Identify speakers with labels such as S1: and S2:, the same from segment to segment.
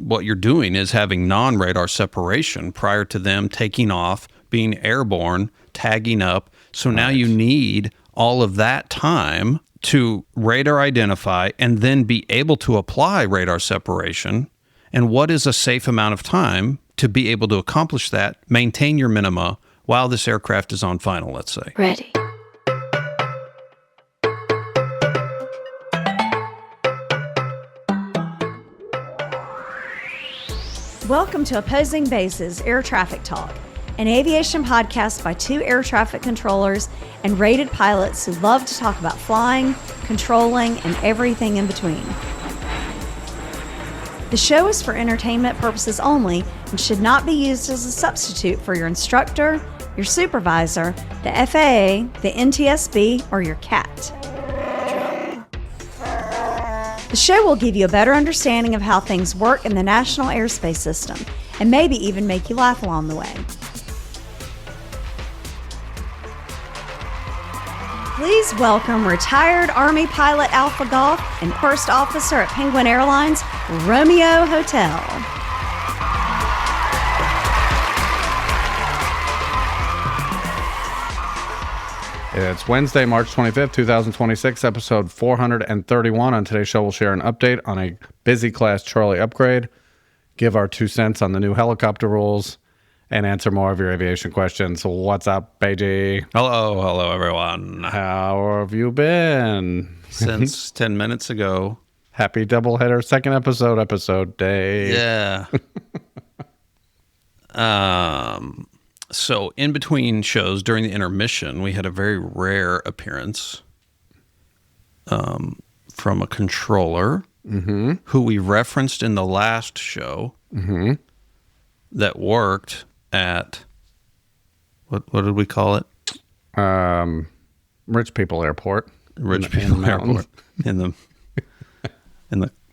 S1: what you're doing is having non-radar separation prior to them taking off, being airborne, tagging up. So now you need all of that time to radar identify and then be able to apply radar separation. And what is a safe amount of time to be able to accomplish that, maintain your minima while this aircraft is on final, let's say?
S2: Ready. Welcome to Opposing Bases Air Traffic Talk, an aviation podcast by two air traffic controllers and rated pilots who love to talk about flying, controlling, and everything in between. The show is for entertainment purposes only and should not be used as a substitute for your instructor, your supervisor, the FAA, the NTSB, or your CAT. The show will give you a better understanding of how things work in the National Airspace System and maybe even make you laugh along the way. Please welcome retired Army pilot Alpha Golf and first officer at Penguin Airlines, Romeo Hotel.
S3: It's Wednesday, March 25th, 2026, episode 431. On today's show, we'll share an update on a busy class Charlie upgrade, give our 2 cents on the new helicopter rules, and answer more of your aviation questions. What's up, BG?
S1: Hello, everyone.
S3: How have you been?
S1: Since 10 minutes ago.
S3: Happy doubleheader second episode day.
S1: Yeah. So in between shows during the intermission, we had a very rare appearance from a controller who we referenced in the last show that worked at, what did we call it?
S3: Rich People Airport.
S1: Rich People Airport in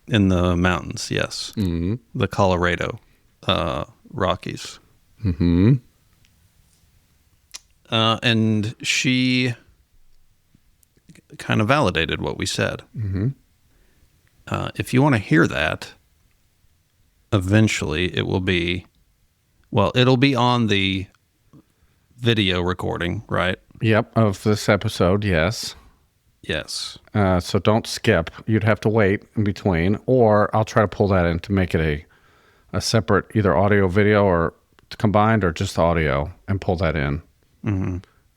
S1: the mountains. Yes, the Colorado Rockies. And she kind of validated what we said. If you want to hear that, eventually it will be, it'll be on the video recording, right?
S3: Yep, of this episode, yes.
S1: Yes.
S3: So don't skip. You'd have to wait in between, or I'll try to pull that in to make it a separate either audio, video, or combined, or just audio, and pull that in.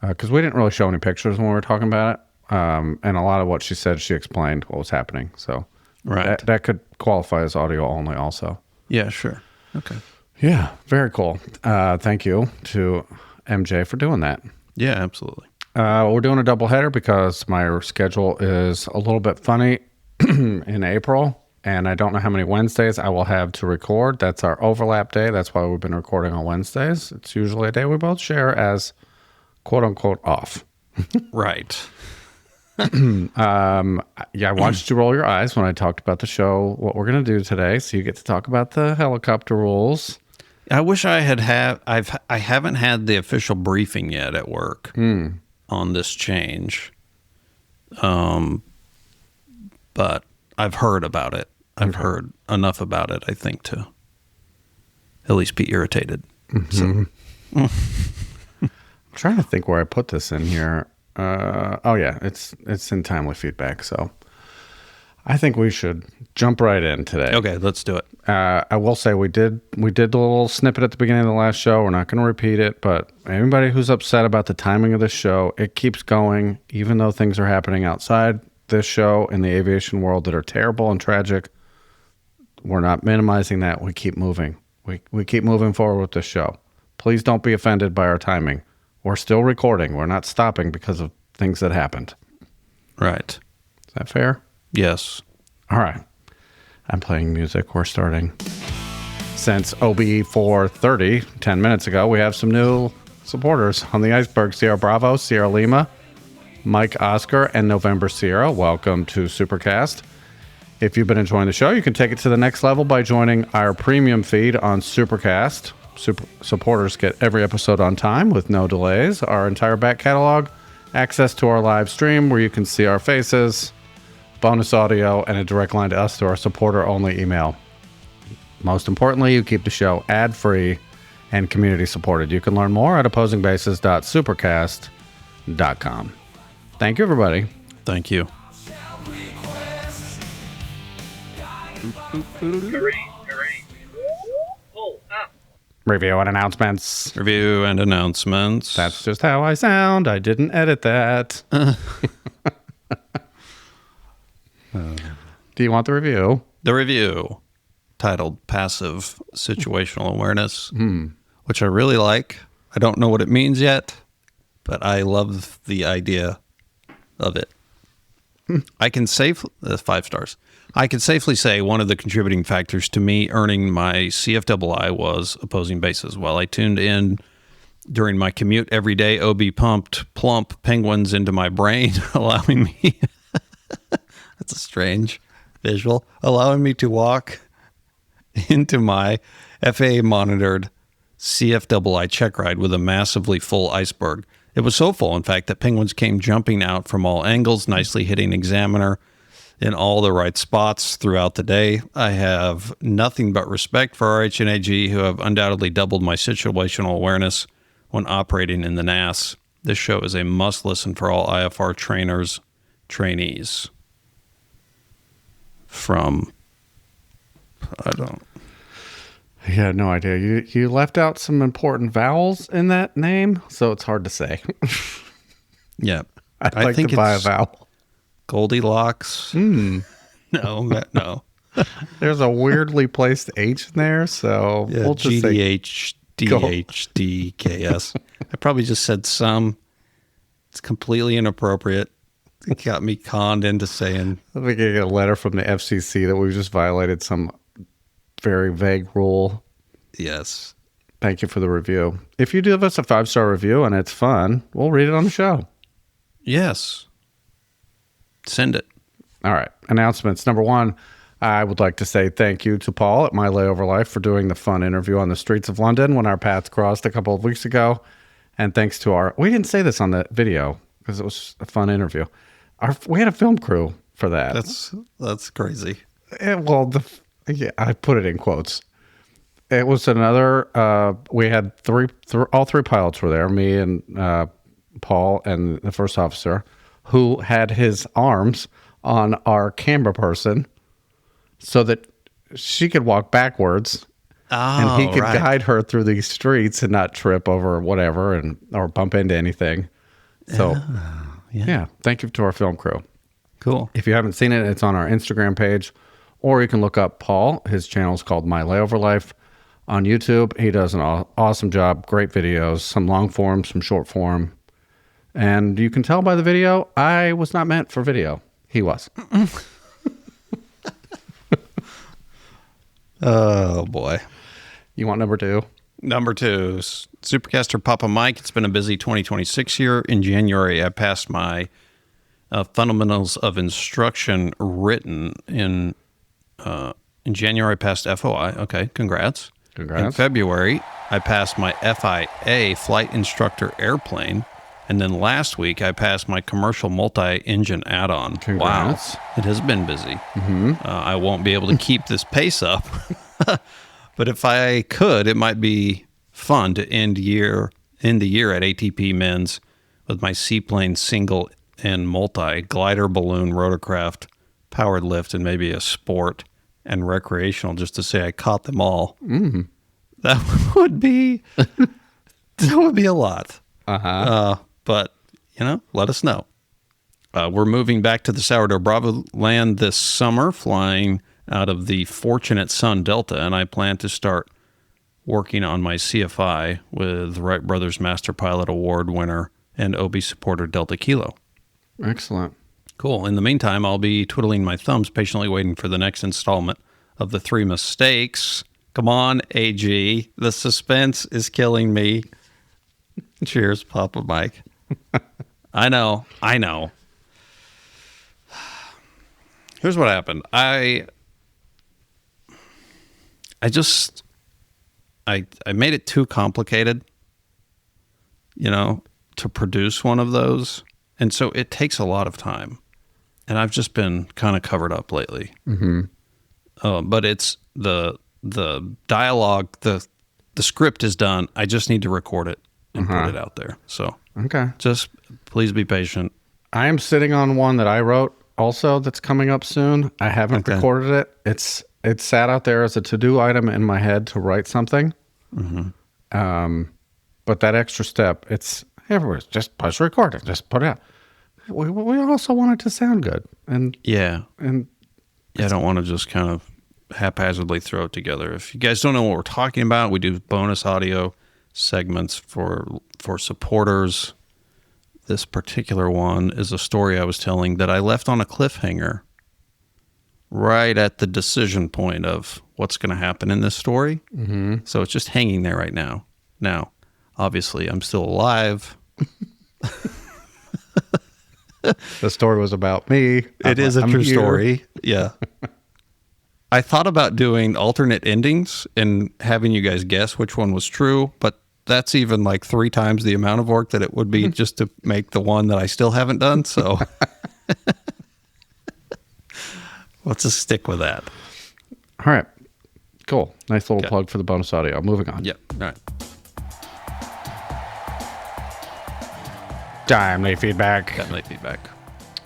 S3: Because we didn't really show any pictures when we were talking about it, and a lot of what she said, she explained what was happening. So that could qualify as audio only also.
S1: Yeah, sure. Okay.
S3: Yeah, very cool. Thank you to MJ for doing that.
S1: Yeah, absolutely.
S3: We're doing a doubleheader because my schedule is a little bit funny in April, and I don't know how many Wednesdays I will have to record. That's our overlap day. That's why we've been recording on Wednesdays. It's usually a day we both share as quote-unquote off.
S1: Right.
S3: I watched you roll your eyes when I talked about the show, what we're going to do today, so you get to talk about the helicopter rules.
S1: I wish I haven't had the official briefing yet at work on this change. But I've heard about it. I've heard enough about it, I think, to at least be irritated. So.
S3: I'm trying to think where I put this in here. It's in timely feedback. So I think we should jump right in today.
S1: Okay, let's do it.
S3: I will say we did the little snippet at the beginning of the last show. We're not going to repeat it, but anybody who's upset about the timing of this show, it keeps going, even though things are happening outside this show in the aviation world that are terrible and tragic. We're not minimizing that. We keep moving. We keep moving forward with this show. Please don't be offended by our timing. We're still recording. We're not stopping because of things that happened.
S1: Right.
S3: Is that fair?
S1: Yes.
S3: All right. I'm playing music. We're starting. Since OB430, 10 minutes ago, we have some new supporters on the iceberg. Sierra Bravo, Sierra Lima, Mike Oscar, and November Sierra. Welcome to Supercast. If you've been enjoying the show, you can take it to the next level by joining our premium feed on Supercast. Supporters get every episode on time with no delays, our entire back catalog, access to our live stream where you can see our faces, bonus audio, and a direct line to us through our supporter-only email. Most importantly, you keep the show ad-free and community-supported. You can learn more at opposingbases.supercast.com. Thank you, everybody.
S1: Thank you.
S3: Review and announcements.
S1: Review and announcements.
S3: That's just how I sound. I didn't edit that. Do you want the review?
S1: The review, titled Passive Situational Awareness, which I really like. I don't know what it means yet, but I love the idea of it. I can 5 stars. I can safely say one of the contributing factors to me earning my CFII was opposing bases. While I tuned in during my commute every day, OB pumped plump penguins into my brain, allowing me... That's a strange visual. Allowing me to walk into my FAA-monitored CFII check ride with a massively full iceberg. It was so full, in fact, that penguins came jumping out from all angles, nicely hitting Examiner in all the right spots throughout the day. I have nothing but respect for RH&AG, who have undoubtedly doubled my situational awareness when operating in the NAS. This show is a must-listen for all IFR trainees. From,
S3: I had no idea. You left out some important vowels in that name, so it's hard to say.
S1: Yeah.
S3: I'd like to buy a vowel.
S1: Goldilocks. No.
S3: There's a weirdly placed H in there, so
S1: Yeah,
S3: we'll just
S1: GDHDHDKS. I probably just said some. It's completely inappropriate. It got me conned into saying.
S3: I think I get a letter from the FCC that we've just violated some very vague rule.
S1: Yes.
S3: Thank you for the review. If you give us a 5-star review and it's fun, we'll read it on the show.
S1: Yes. Send it.
S3: All right. Announcements. Number 1, I would like to say thank you to Paul at My Layover Life for doing the fun interview on the streets of London when our paths crossed a couple of weeks ago. And thanks to we didn't say this on the video because it was a fun interview. We had a film crew for that.
S1: That's crazy.
S3: I put it in quotes. It was another, we had all three pilots were there, me and Paul and the first officer, who had his arms on our camera person so that she could walk backwards and he could guide her through these streets and not trip over whatever or bump into anything. So, yeah, thank you to our film crew.
S1: Cool.
S3: If you haven't seen it, it's on our Instagram page, or you can look up Paul. His channel is called My Layover Life on YouTube. He does an awesome job, great videos, some long form, some short form. And you can tell by the video, I was not meant for video. He was.
S1: Oh, boy.
S3: You want number 2?
S1: Number 2, Supercaster Papa Mike. It's been a busy 2026 year. In January, I passed my Fundamentals of Instruction written in January. I passed FOI. Okay, congrats. In February, I passed my FIA Flight Instructor Airplane. And then last week, I passed my commercial multi-engine add-on.
S3: Congrats.
S1: Wow. It has been busy. Mm-hmm. I won't be able to keep this pace up. But if I could, it might be fun to end the year at ATP Men's with my seaplane single and multi, glider, balloon, rotorcraft, powered lift, and maybe a sport and recreational, just to say I caught them all. Mm. That would be a lot. But, let us know. We're moving back to the Sourdough Bravo land this summer, flying out of the Fortunate Sun Delta, and I plan to start working on my CFI with Wright Brothers Master Pilot Award winner and OB supporter Delta Kilo.
S3: Excellent.
S1: Cool. In the meantime, I'll be twiddling my thumbs, patiently waiting for the next installment of The 3 Mistakes. Come on, AG. The suspense is killing me. Cheers, Papa Mike. I know. Here's what happened. I made it too complicated, to produce one of those. And so it takes a lot of time. And I've just been kind of covered up lately. Mm-hmm. But it's the the dialogue, the script is done. I just need to record it and put it out there. So
S3: Okay.
S1: just please be patient.
S3: I am sitting on one that I wrote also that's coming up soon. I haven't recorded it. It's sat out there as a to-do item in my head to write something. But that extra step, it's everywhere. Just push record it. Just put it out. We also want it to sound good. And
S1: Yeah.
S3: and
S1: I don't want to just kind of haphazardly throw it together. If you guys don't know what we're talking about, we do bonus audio segments for supporters. This particular one is a story I was telling that I left on a cliffhanger right at the decision point of what's going to happen in this story. So it's just hanging there right now. Now, obviously, I'm still alive.
S3: the story was about me.
S1: It is a true story. Yeah. I thought about doing alternate endings and having you guys guess which one was true, but that's even like 3 times the amount of work that it would be just to make the one that I still haven't done. So let's just stick with that.
S3: All right. Cool. Nice little plug for the bonus audio. Moving on.
S1: Yep. All right.
S3: Timely feedback.
S1: Got my feedback.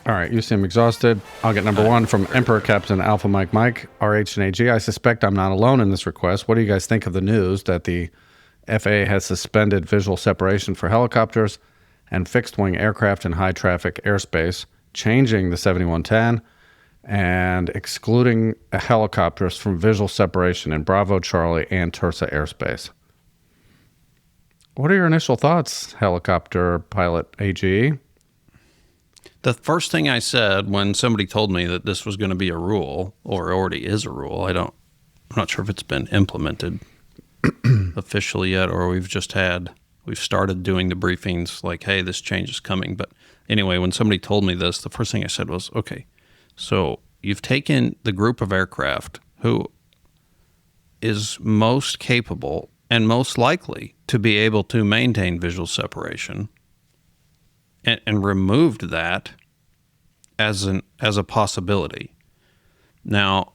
S3: All right, you seem exhausted. I'll get number one from Emperor Captain Alpha Mike Mike, RH and AG. I suspect I'm not alone in this request. What do you guys think of the news that the FAA has suspended visual separation for helicopters and fixed-wing aircraft in high-traffic airspace, changing the 7110 and excluding helicopters from visual separation in Bravo, Charlie, and Tursa airspace? What are your initial thoughts, helicopter pilot AG?
S1: The first thing I said when somebody told me that this was going to be a rule, or already is a rule, I'm not sure if it's been implemented officially yet, or we've started doing the briefings like, hey, this change is coming. But anyway, when somebody told me this, the first thing I said was, okay, so you've taken the group of aircraft who is most capable and most likely to be able to maintain visual separation and removed that as a possibility. Now,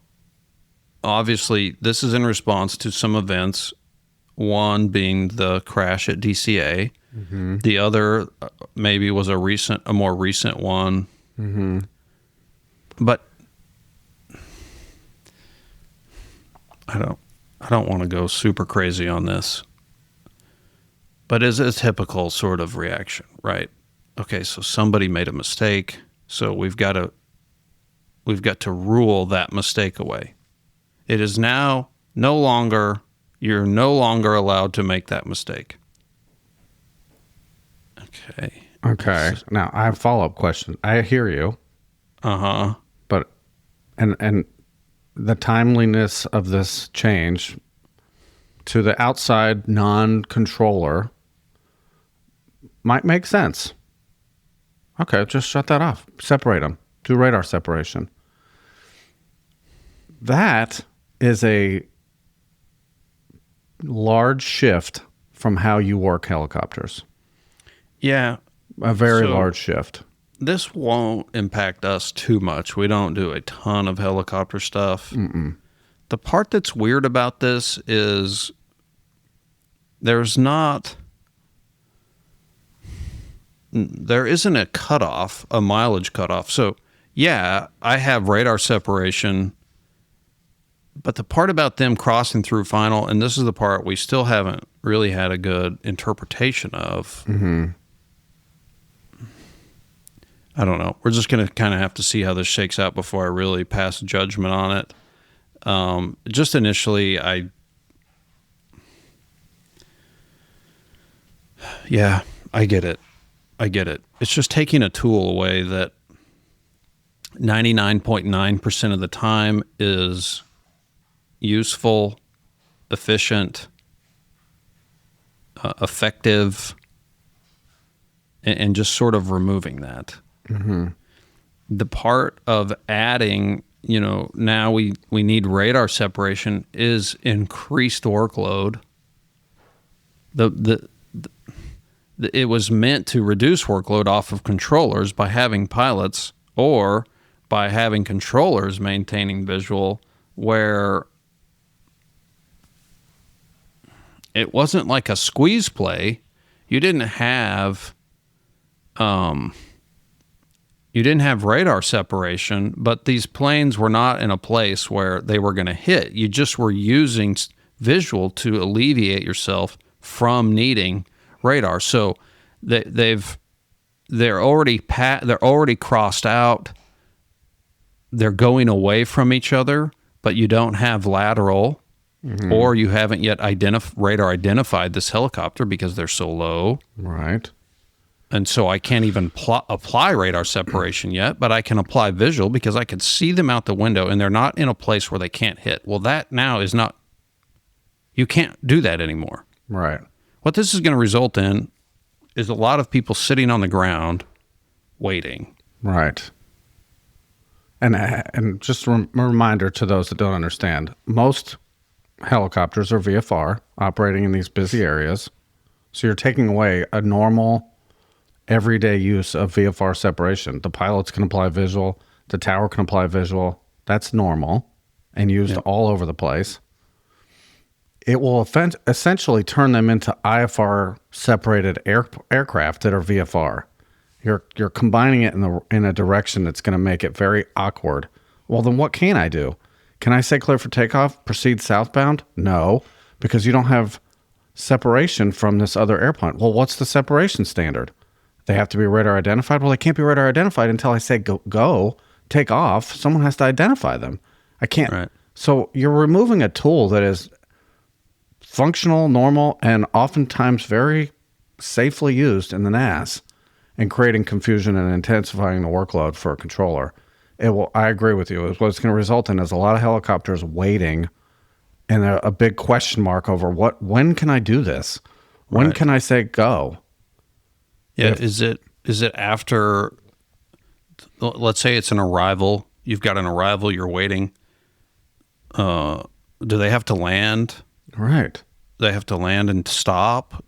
S1: obviously, this is in response to some events, one being the crash at DCA. The other maybe was a more recent one. But I don't want to go super crazy on this. But it's a typical sort of reaction, right? Okay, so somebody made a mistake, so we've got to rule that mistake away. It is now you're no longer allowed to make that mistake. Okay.
S3: Now I have a follow-up question. I hear you. But and the timeliness of this change to the outside non-controller might make sense. Okay, just shut that off. Separate them. Do radar separation. That is a large shift from how you work helicopters.
S1: Yeah.
S3: A very large shift.
S1: This won't impact us too much. We don't do a ton of helicopter stuff. The part that's weird about this is there isn't a cutoff, a mileage cutoff. So, yeah, I have radar separation, but the part about them crossing through final, and this is the part we still haven't really had a good interpretation of. I don't know. We're just going to kind of have to see how this shakes out before I really pass judgment on it. Just initially, I get it. It's just taking a tool away that 99.9% of the time is useful, efficient, effective, and just sort of removing that. The part of adding, now we need radar separation is increased workload. It was meant to reduce workload off of controllers by having pilots or by having controllers maintaining visual, where it wasn't like a squeeze play. You didn't have radar separation, but these planes were not in a place where they were going to hit. You just were using visual to alleviate yourself from needing radar. So they're already crossed out. They're going away from each other, but you don't have lateral, or you haven't yet radar identified this helicopter because they're so low.
S3: Right.
S1: And so I can't even apply radar separation yet, but I can apply visual because I can see them out the window and they're not in a place where they can't hit. Well, that now is not, you can't do that anymore.
S3: Right.
S1: What this is going to result in is a lot of people sitting on the ground waiting.
S3: Right. And just a reminder to those that don't understand, most helicopters are VFR operating in these busy areas. So you're taking away a normal everyday use of VFR separation. The pilots can apply visual. The tower can apply visual. That's normal and used all over the place. It will essentially turn them into IFR separated aircraft that are VFR. You're combining it in a direction that's going to make it very awkward. Well, then what can I do? Can I say clear for takeoff, proceed southbound? No, because you don't have separation from this other airplane. Well, what's the separation standard? They have to be radar identified? Well, they can't be radar identified until I say go, take off. Someone has to identify them. I can't.
S1: Right.
S3: So you're removing a tool that is functional, normal, and oftentimes very safely used in the NAS, and creating confusion and intensifying the workload for a controller. I agree with you. What it's going to result in is a lot of helicopters waiting and a big question mark over when can I do this? When can I say go?
S1: Yeah. Is it after, let's say it's an arrival, you've got an arrival, you're waiting. Do they have to land?
S3: Right.
S1: They have to land and stop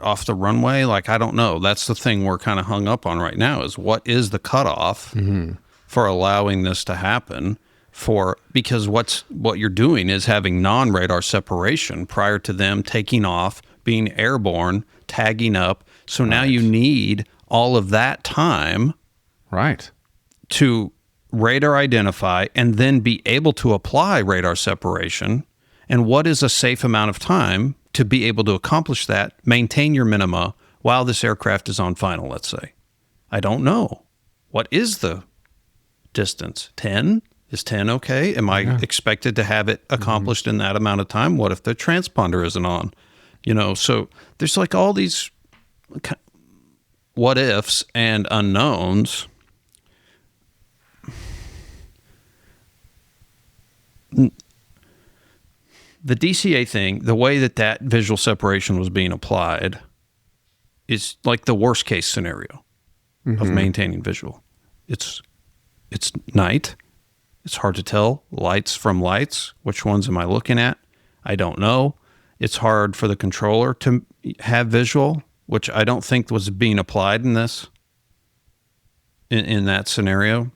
S1: off the runway? Like, I don't know. That's the thing we're kind of hung up on right now is what is the cutoff for allowing this to happen? Because what you're doing is having non-radar separation prior to them taking off, being airborne, tagging up. So now you need all of that time to radar identify and then be able to apply radar separation. And what is a safe amount of time to be able to accomplish that, maintain your minima while this aircraft is on final, let's say? I don't know. What is the distance? 10? Is 10 okay? Am I expected to have it accomplished in that amount of time? What if the transponder isn't on? So there's like all these what ifs and unknowns. The DCA thing, the way that visual separation was being applied is like the worst case scenario of maintaining visual. It's night. It's hard to tell lights from lights. Which ones am I looking at? I don't know. It's hard for the controller to have visual, which I don't think was being applied in this, in that scenario.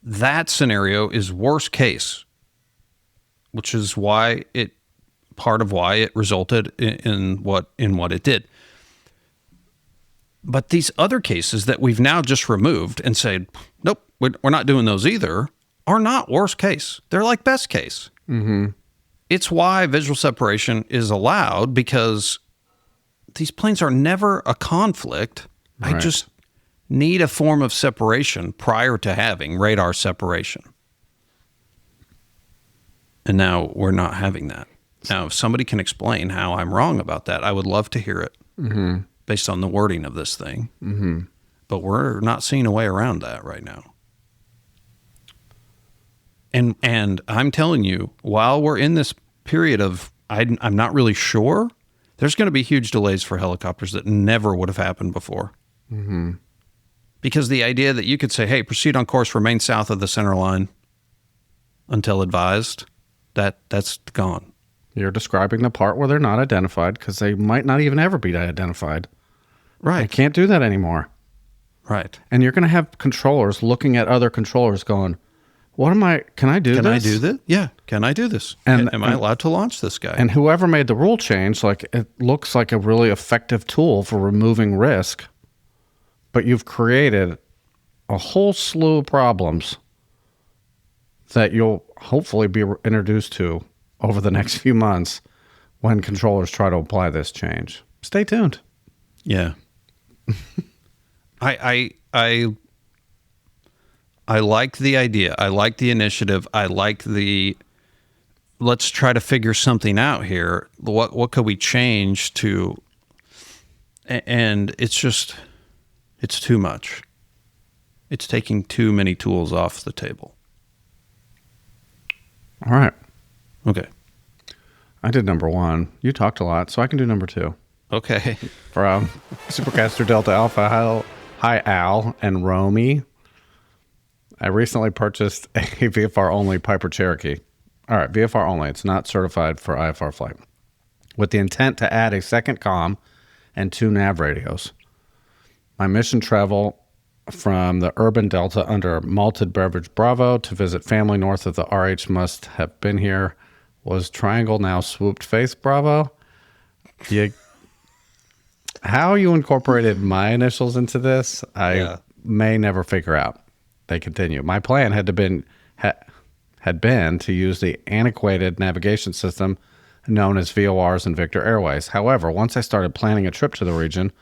S1: That scenario is worst case, which is part of why it resulted in what it did. But these other cases that we've now just removed and said, nope, we're not doing those either, are not worst case. They're like best case. It's why visual separation is allowed, because these planes are never a conflict.
S3: Right.
S1: I just need a form of separation prior to having radar separation. And now we're not having that. Now, if somebody can explain how I'm wrong about that, I would love to hear it based on the wording of this thing. But we're not seeing a way around that right now. And I'm telling you, while we're in this period of I'm not really sure, there's going to be huge delays for helicopters that never would have happened before. Because the idea that you could say, hey, proceed on course, remain south of the center line until advised, that's gone.
S3: You're describing the part where they're not identified because they might not even ever be identified.
S1: Right.
S3: They can't do that anymore.
S1: Right.
S3: And you're going to have controllers looking at other controllers going, Can I do this?
S1: Can I do this? Yeah. Can I do this? Am I allowed to launch this guy?
S3: And whoever made the rule change, like, it looks like a really effective tool for removing risk, but you've created a whole slew of problems that you'll hopefully be introduced to over the next few months when controllers try to apply this change. Stay tuned.
S1: Yeah. I like the idea. I like the initiative. I like let's try to figure something out here. What could we change to? And it's too much. It's taking too many tools off the table.
S3: All right.
S1: Okay.
S3: I did number 1. You talked a lot, so I can do number 2.
S1: Okay.
S3: From Supercaster Delta Alpha, hi Al and Romy. I recently purchased a VFR only Piper Cherokee. All right, VFR only. It's not certified for IFR flight. With the intent to add a second comm and 2 nav radios. My mission travel from the urban Delta under Malted Beverage Bravo to visit family north of the RH must have been here was Triangle now swooped face Bravo. How you incorporated my initials into this, I may never figure out. They continue. My plan had been to use the antiquated navigation system known as VORs and Victor Airways. However, once I started planning a trip to the region,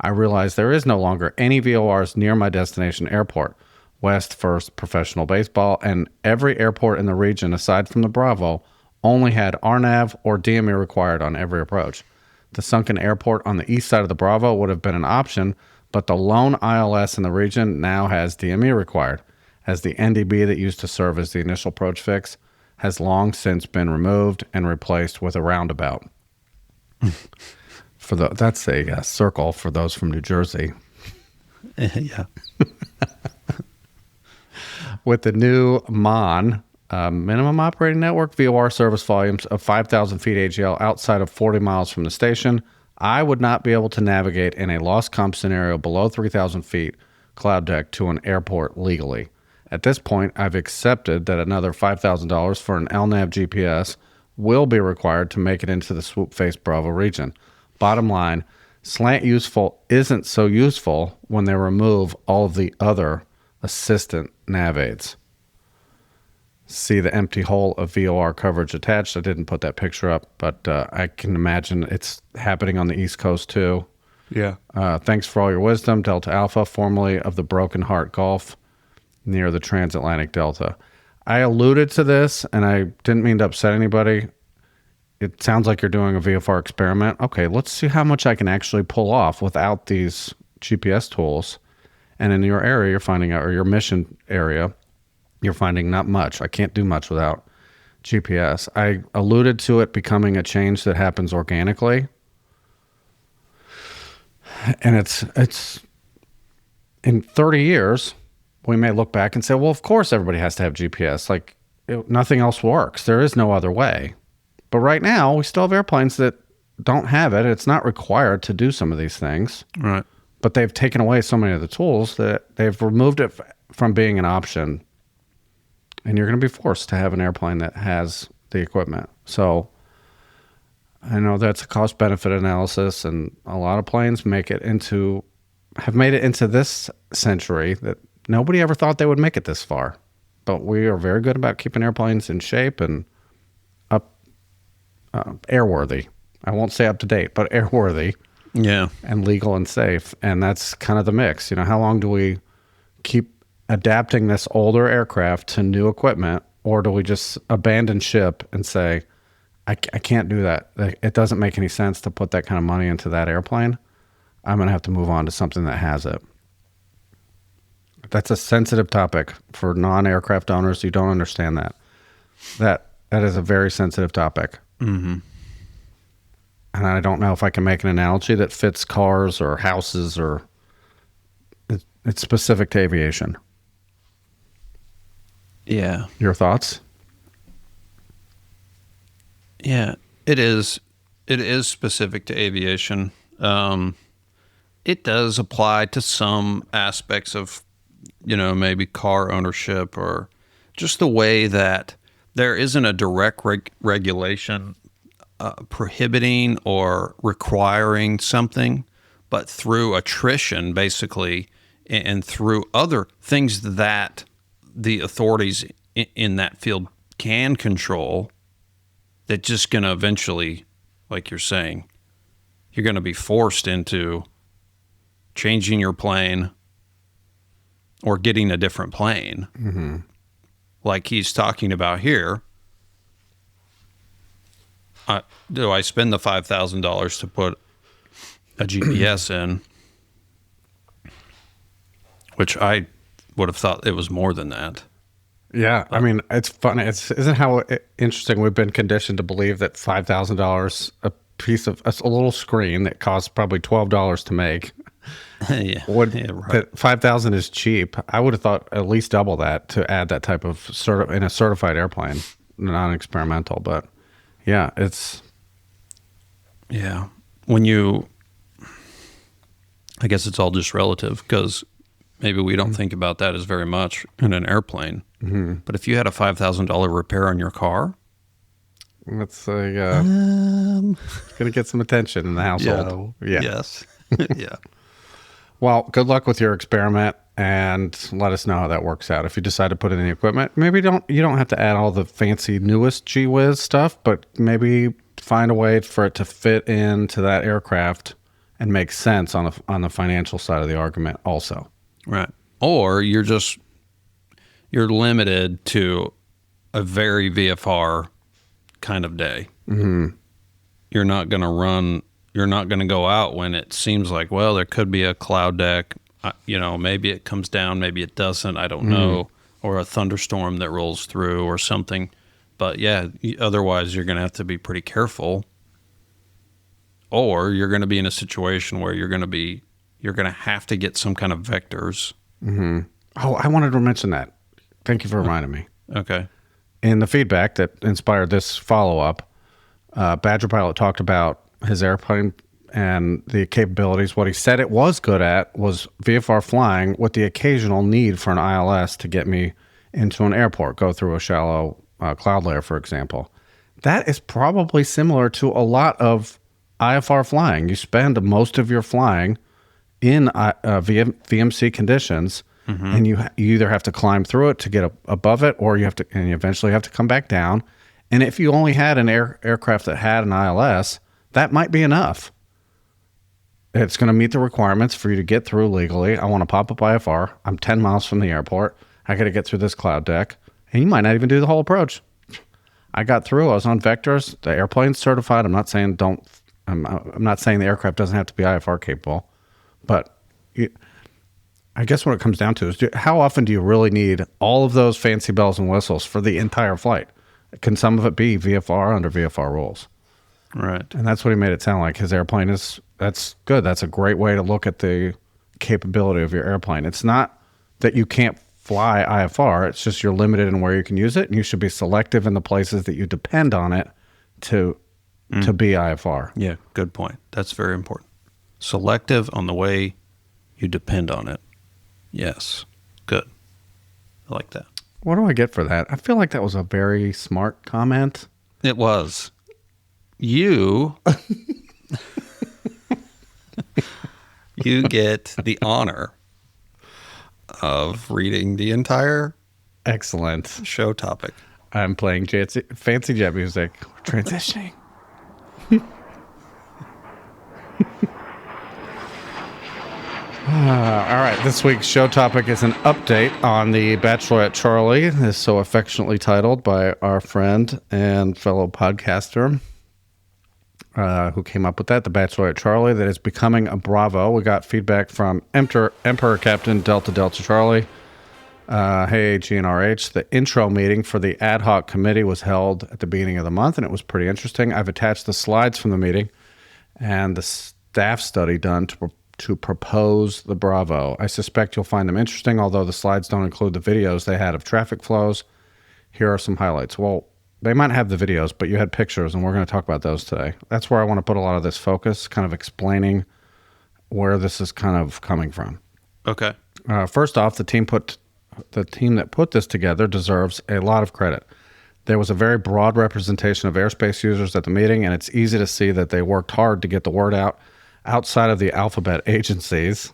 S3: I realized there is no longer any VORs near my destination airport, West First Professional Baseball, and every airport in the region aside from the Bravo only had RNAV or DME required on every approach. The sunken airport on the east side of the Bravo would have been an option, but the lone ILS in the region now has DME required, as the NDB that used to serve as the initial approach fix has long since been removed and replaced with a roundabout. That's a circle for those from New Jersey.
S1: Yeah.
S3: With the new MON, minimum operating network VOR service volumes of 5,000 feet AGL outside of 40 miles from the station, I would not be able to navigate in a lost comp scenario below 3,000 feet cloud deck to an airport legally. At this point, I've accepted that another $5,000 for an LNAV GPS will be required to make it into the swoop face Bravo region. Bottom line, slant useful isn't so useful when they remove all of the other assistant nav aids. See the empty hole of VOR coverage attached. I didn't put that picture up, but I can imagine it's happening on the East Coast too.
S1: Yeah.
S3: Thanks for all your wisdom, Delta Alpha, formerly of the Broken Heart Gulf near the transatlantic Delta. I alluded to this, and I didn't mean to upset anybody. It sounds like you're doing a VFR experiment. Okay, let's see how much I can actually pull off without these GPS tools. And in your area, you're finding out, or your mission area, you're finding not much. I can't do much without GPS. I alluded to it becoming a change that happens organically. And it's in 30 years, we may look back and say, well, of course everybody has to have GPS. Like, nothing else works. There is no other way. But right now, we still have airplanes that don't have it. It's not required to do some of these things.
S1: Right.
S3: But they've taken away so many of the tools that they've removed it from being an option. And you're going to be forced to have an airplane that has the equipment. So I know that's a cost-benefit analysis, and a lot of planes have made it into this century that nobody ever thought they would make it this far. But we are very good about keeping airplanes in shape and airworthy. I won't say up to date, but airworthy.
S1: Yeah.
S3: And legal and safe. And that's kind of the mix. You know, how long do we keep adapting this older aircraft to new equipment, or do we just abandon ship and say, I can't do that. It doesn't make any sense to put that kind of money into that airplane. I'm going to have to move on to something that has it. That's a sensitive topic for non-aircraft owners. You don't understand that. That is a very sensitive topic.
S1: Mm-hmm.
S3: And I don't know if I can make an analogy that fits cars or houses, or it's specific to aviation.
S1: Yeah.
S3: Your thoughts?
S1: Yeah, it is. It is specific to aviation. It does apply to some aspects of, maybe car ownership or just the way that there isn't a direct regulation prohibiting or requiring something, but through attrition, basically, and through other things that the authorities in that field can control, that just going to eventually, like you're saying, you're going to be forced into changing your plane or getting a different plane.
S3: Mm-hmm.
S1: Like he's talking about here. Do I spend the $5,000 to put a GPS in? Which I would have thought it was more than that.
S3: Yeah, I mean, it's funny. Isn't how interesting we've been conditioned to believe that $5,000 a piece of a little screen that costs probably $12 to make.
S1: Yeah,
S3: right. That $5,000 is cheap. I would have thought at least double that to add that type of in a certified airplane, non-experimental. But yeah,
S1: I guess it's all just relative because maybe we don't think about that as very much in an airplane.
S3: Mm-hmm.
S1: But if you had a $5,000 repair on your car,
S3: that's going to get some attention in the household.
S1: Yeah. Yes. Yeah.
S3: Well, good luck with your experiment, and let us know how that works out. If you decide to put in the equipment, maybe you don't have to add all the fancy newest gee whiz stuff, but maybe find a way for it to fit into that aircraft and make sense on the financial side of the argument also.
S1: Right. Or you're limited to a very VFR kind of day.
S3: Mm-hmm.
S1: You're not going to go out when it seems like, well, there could be a cloud deck. Maybe it comes down, maybe it doesn't. I don't know. Or a thunderstorm that rolls through or something. But yeah, otherwise you're going to have to be pretty careful. Or you're going to be in a situation where you're going to have to get some kind of vectors.
S3: Mm-hmm. Oh, I wanted to mention that. Thank you for reminding me.
S1: Okay.
S3: In the feedback that inspired this follow-up, Badger Pilot talked about his airplane and the capabilities. What he said it was good at was VFR flying with the occasional need for an ILS to get me into an airport, go through a shallow cloud layer, for example. That is probably similar to a lot of IFR flying. You spend most of your flying in VMC conditions, and you either have to climb through it to get above it, or you eventually have to come back down. And if you only had an aircraft that had an ILS, that might be enough. It's going to meet the requirements for you to get through legally. I want to pop up IFR. I'm 10 miles from the airport. I got to get through this cloud deck. And you might not even do the whole approach. I got through. I was on vectors. The airplane's certified. I'm not saying the aircraft doesn't have to be IFR capable. But I guess what it comes down to is how often do you really need all of those fancy bells and whistles for the entire flight? Can some of it be VFR under VFR rules?
S1: Right.
S3: And that's what he made it sound like. His airplane that's good. That's a great way to look at the capability of your airplane. It's not that you can't fly IFR. It's just you're limited in where you can use it, and you should be selective in the places that you depend on it to be IFR.
S1: Yeah, good point. That's very important. Selective on the way you depend on it. Yes. Good. I like that.
S3: What do I get for that? I feel like that was a very smart comment.
S1: It was. You get the honor of reading the entire
S3: excellent
S1: show topic.
S3: I'm playing fancy jet music. We're transitioning. All right, this week's show topic is an update on the Bachelorette Charlie, is so affectionately titled by our friend and fellow podcaster who came up with that, the Bachelorette Charlie, that is becoming a Bravo. We got feedback from Emperor Captain Delta Delta Charlie. Hey, GNRH, the intro meeting for the ad hoc committee was held at the beginning of the month, and it was pretty interesting. I've attached the slides from the meeting and the staff study done to propose the Bravo. I suspect you'll find them interesting, although the slides don't include the videos they had of traffic flows. Here are some highlights. Well, they might have the videos, but you had pictures, and we're going to talk about those today. That's where I want to put a lot of this focus, kind of explaining where this is kind of coming from.
S1: Okay.
S3: First off, the team put the team that put this together deserves a lot of credit. There was a very broad representation of airspace users at the meeting, and it's easy to see that they worked hard to get the word out outside of the alphabet agencies.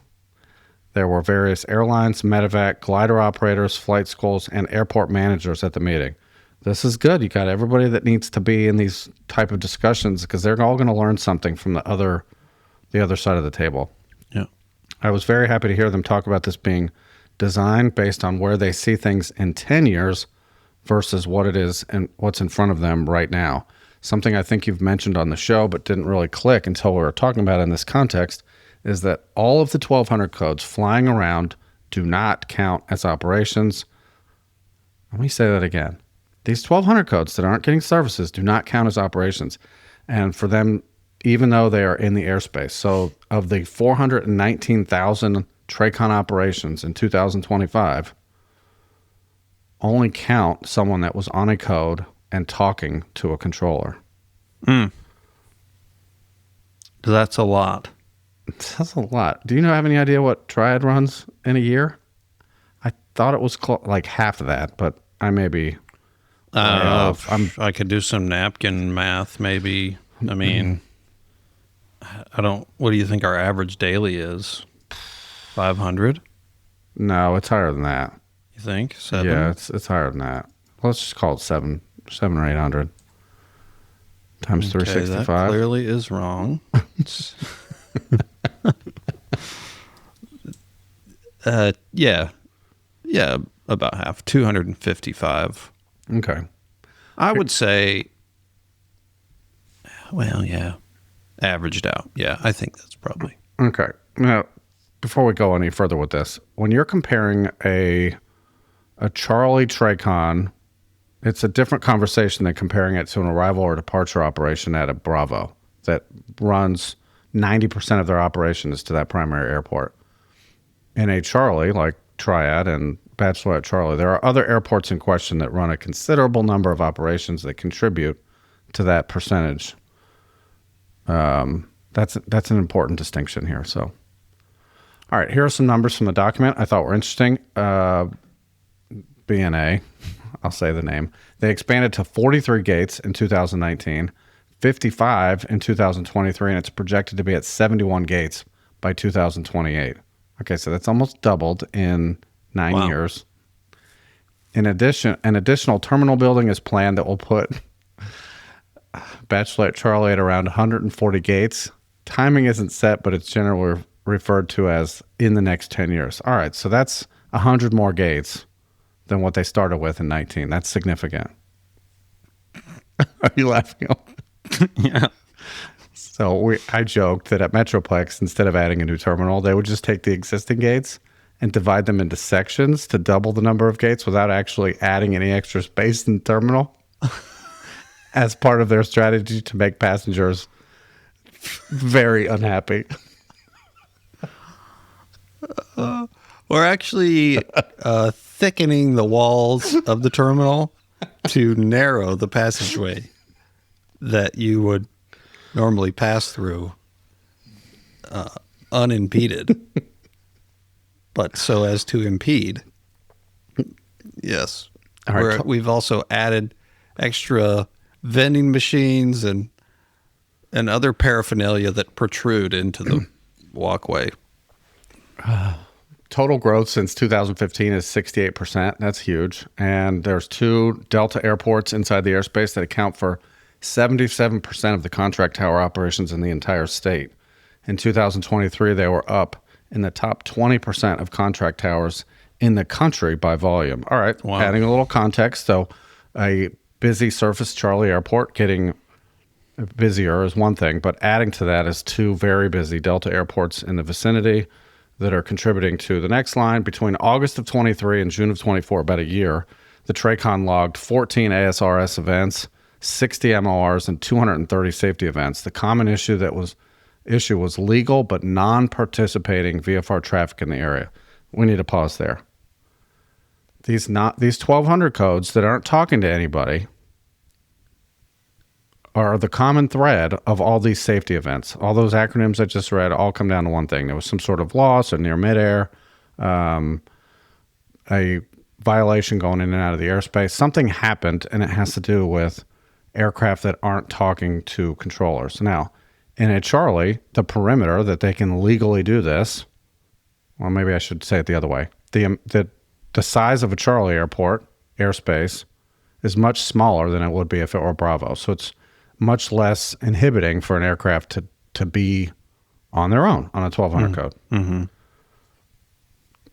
S3: There were various airlines, medevac, glider operators, flight schools, and airport managers at the meeting. This is good. You got everybody that needs to be in these type of discussions because they're all going to learn something from the other side of the table.
S1: Yeah.
S3: I was very happy to hear them talk about this being designed based on where they see things in 10 years versus what it is and what's in front of them right now. Something I think you've mentioned on the show but didn't really click until we were talking about it in this context is that all of the 1200 codes flying around do not count as operations. Let me say that again. These 1200 codes that aren't getting services do not count as operations. And for them, even though they are in the airspace. So of the 419,000 TRACON operations in 2025, only count someone that was on a code and talking to a controller.
S1: That's a lot.
S3: That's a lot. Do you have any idea what Triad runs in a year? I thought it was like half of that, but I may be...
S1: I could do some napkin math, maybe. I mean, what do you think our average daily is? 500?
S3: No, it's higher than that.
S1: You think? 7?
S3: Yeah, it's higher than that. Let's just call it 7 or 800 times 365.
S1: That clearly is wrong. Yeah, about half. 255.
S3: Okay.
S1: I would say, well, yeah, averaged out. Yeah, I think that's probably.
S3: Okay. Now, before we go any further with this, when you're comparing a Charlie TRACON, it's a different conversation than comparing it to an arrival or departure operation at a Bravo that runs 90% of their operation is to that primary airport. In a Charlie, like Triad and Bachelorette Charlie, there are other airports in question that run a considerable number of operations that contribute to that percentage. That's an important distinction here. So, all right, here are some numbers from the document I thought were interesting. BNA, I'll say the name. They expanded to 43 gates in 2019, 55 in 2023, and it's projected to be at 71 gates by 2028. Okay, so that's almost doubled in 9 years. In addition, an additional terminal building is planned that will put Bachelorette Charlie at around 140 gates. Timing isn't set, but it's generally referred to as in the next 10 years. All right, so that's 100 more gates than what they started with in 19. That's significant. Are you laughing?
S1: Yeah.
S3: So I joked that at Metroplex, instead of adding a new terminal, they would just take the existing gates and divide them into sections to double the number of gates without actually adding any extra space in the terminal as part of their strategy to make passengers very unhappy.
S1: We're actually thickening the walls of the terminal to narrow the passageway that you would normally pass through unimpeded, but so as to impede. Yes.
S3: All right.
S1: We've also added extra vending machines and other paraphernalia that protrude into the walkway.
S3: Total growth since 2015 is 68%. That's huge. And there's 2 Delta airports inside the airspace that account for 77% of the contract tower operations in the entire state. In 2023, they were up in the top 20% of contract towers in the country by volume. All right,
S1: wow.
S3: Adding a little context. So a busy Surface Charlie airport getting busier is one thing, but adding to that is 2 very busy Delta airports in the vicinity that are contributing to the next line. Between August of 23 and June of 24, about a year, the TRACON logged 14 ASRS events, 60 MORs, and 230 safety events. The common issue was legal but non-participating VFR traffic in the area. We need to pause there. These 1200 codes that aren't talking to anybody are the common thread of all these safety events. All those acronyms I just read all come down to one thing. There was some sort of loss or near midair, a violation going in and out of the airspace. Something happened, and it has to do with aircraft that aren't talking to controllers. Now, in a Charlie, the perimeter that they can legally do this, well, maybe I should say it the other way. The size of a Charlie airport, airspace, is much smaller than it would be if it were Bravo. So it's much less inhibiting for an aircraft to be on their own on a 1200 code. Mm-hmm.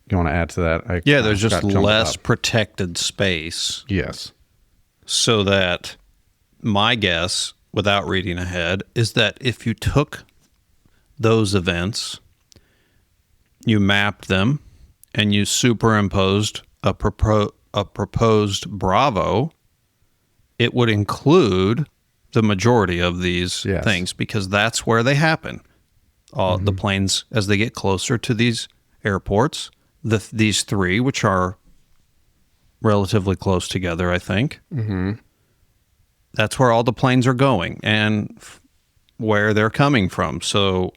S3: You want to add to that?
S1: There's just less protected space.
S3: Yes.
S1: So that my guess, without reading ahead, is that if you took those events, you mapped them, and you superimposed a proposed Bravo, it would include the majority of these things, because that's where they happen. The planes, as they get closer to these airports, these three, which are relatively close together, I think, that's where all the planes are going and where they're coming from. So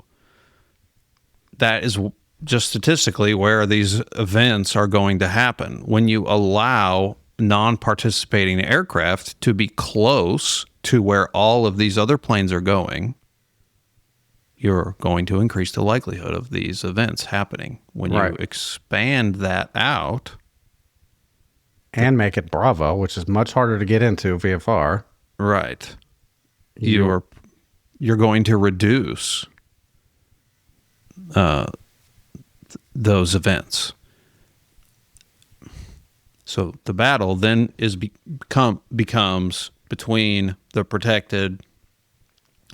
S1: that is just statistically where these events are going to happen. When you allow non-participating aircraft to be close to where all of these other planes are going, you're going to increase the likelihood of these events happening. When you expand that out
S3: and make it Bravo, which is much harder to get into VFR,
S1: right, you're going to reduce those events. So the battle then becomes between the protected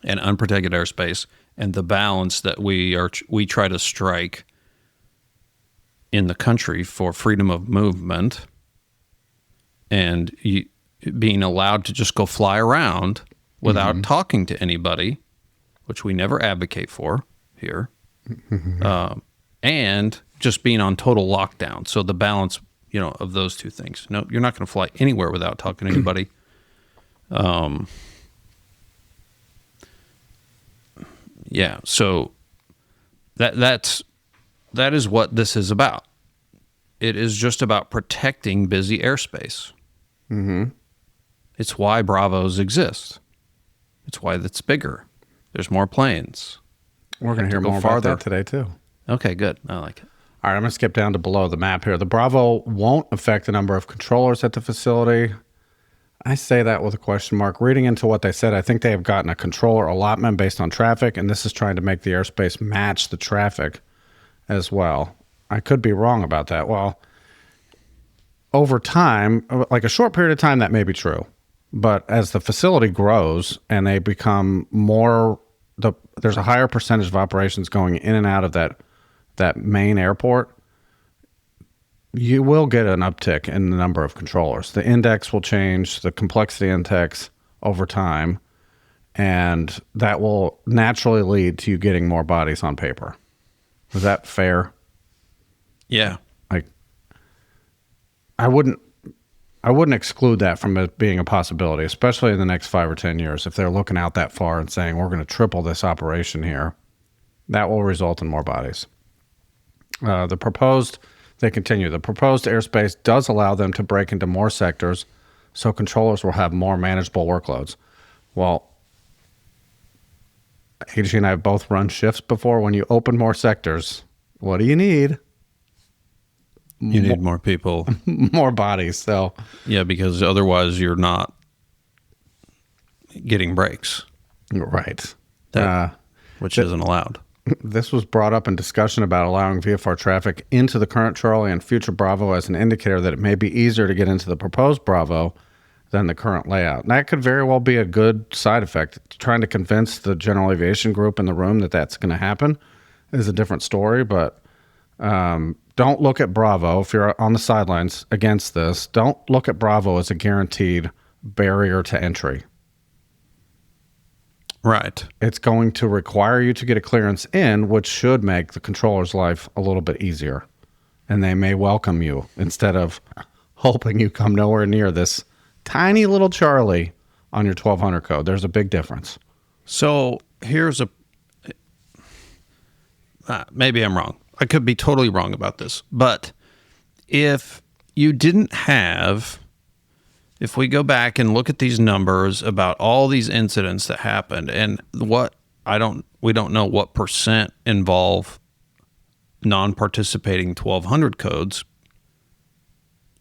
S1: and unprotected airspace, and the balance that we try to strike in the country for freedom of movement and being allowed to just go fly around without talking to anybody, which we never advocate for here, and just being on total lockdown. So the balance, of those two things. No, you're not going to fly anywhere without talking to anybody. So that is what this is about. It is just about protecting busy airspace. Mm-hmm. It's why Bravos exist. It's why it's bigger. There's more planes.
S3: We're going to hear more about that today, too.
S1: Okay, good. I like it.
S3: All right, I'm going to skip down to below the map here. The Bravo won't affect the number of controllers at the facility. I say that with a question mark. Reading into what they said, I think they have gotten a controller allotment based on traffic, and this is trying to make the airspace match the traffic as well. I could be wrong about that. Well, over time, like a short period of time, that may be true. But as the facility grows and they become more, there's a higher percentage of operations going in and out of that main airport, you will get an uptick in the number of controllers. The index will change, the complexity index over time, and that will naturally lead to you getting more bodies on paper. Is that fair?
S1: Yeah.
S3: I wouldn't exclude that from it being a possibility, especially in the next 5 or 10 years. If they're looking out that far and saying, we're going to triple this operation here, that will result in more bodies. They continue. The proposed airspace does allow them to break into more sectors, so controllers will have more manageable workloads. Well, AG and I have both run shifts before. When you open more sectors, what do you need?
S1: You need more people.
S3: More bodies. So
S1: yeah, because otherwise you're not getting breaks.
S3: Right.
S1: Which isn't allowed.
S3: This was brought up in discussion about allowing VFR traffic into the current Charlie and future Bravo as an indicator that it may be easier to get into the proposed Bravo than the current layout. And that could very well be a good side effect. Trying to convince the general aviation group in the room that that's going to happen is a different story, but don't look at Bravo, if you're on the sidelines against this, don't look at Bravo as a guaranteed barrier to entry.
S1: Right.
S3: It's going to require you to get a clearance in, which should make the controller's life a little bit easier. And they may welcome you instead of hoping you come nowhere near this tiny little Charlie on your 1200 code. There's a big difference.
S1: So here's maybe I'm wrong. I could be totally wrong about this. But if you didn't have, if we go back and look at these numbers about all these incidents that happened, and we don't know what percent involve non-participating 1200 codes.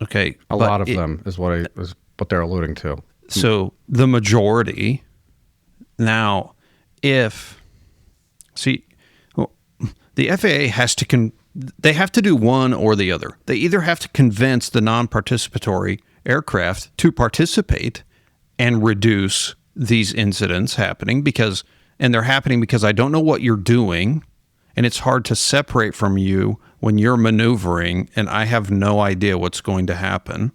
S1: Okay.
S3: A lot of them is what they're alluding to.
S1: So the majority now, the FAA they have to do one or the other. They either have to convince the non-participatory aircraft to participate and reduce these incidents happening and they're happening because I don't know what you're doing, and it's hard to separate from you when you're maneuvering and I have no idea what's going to happen.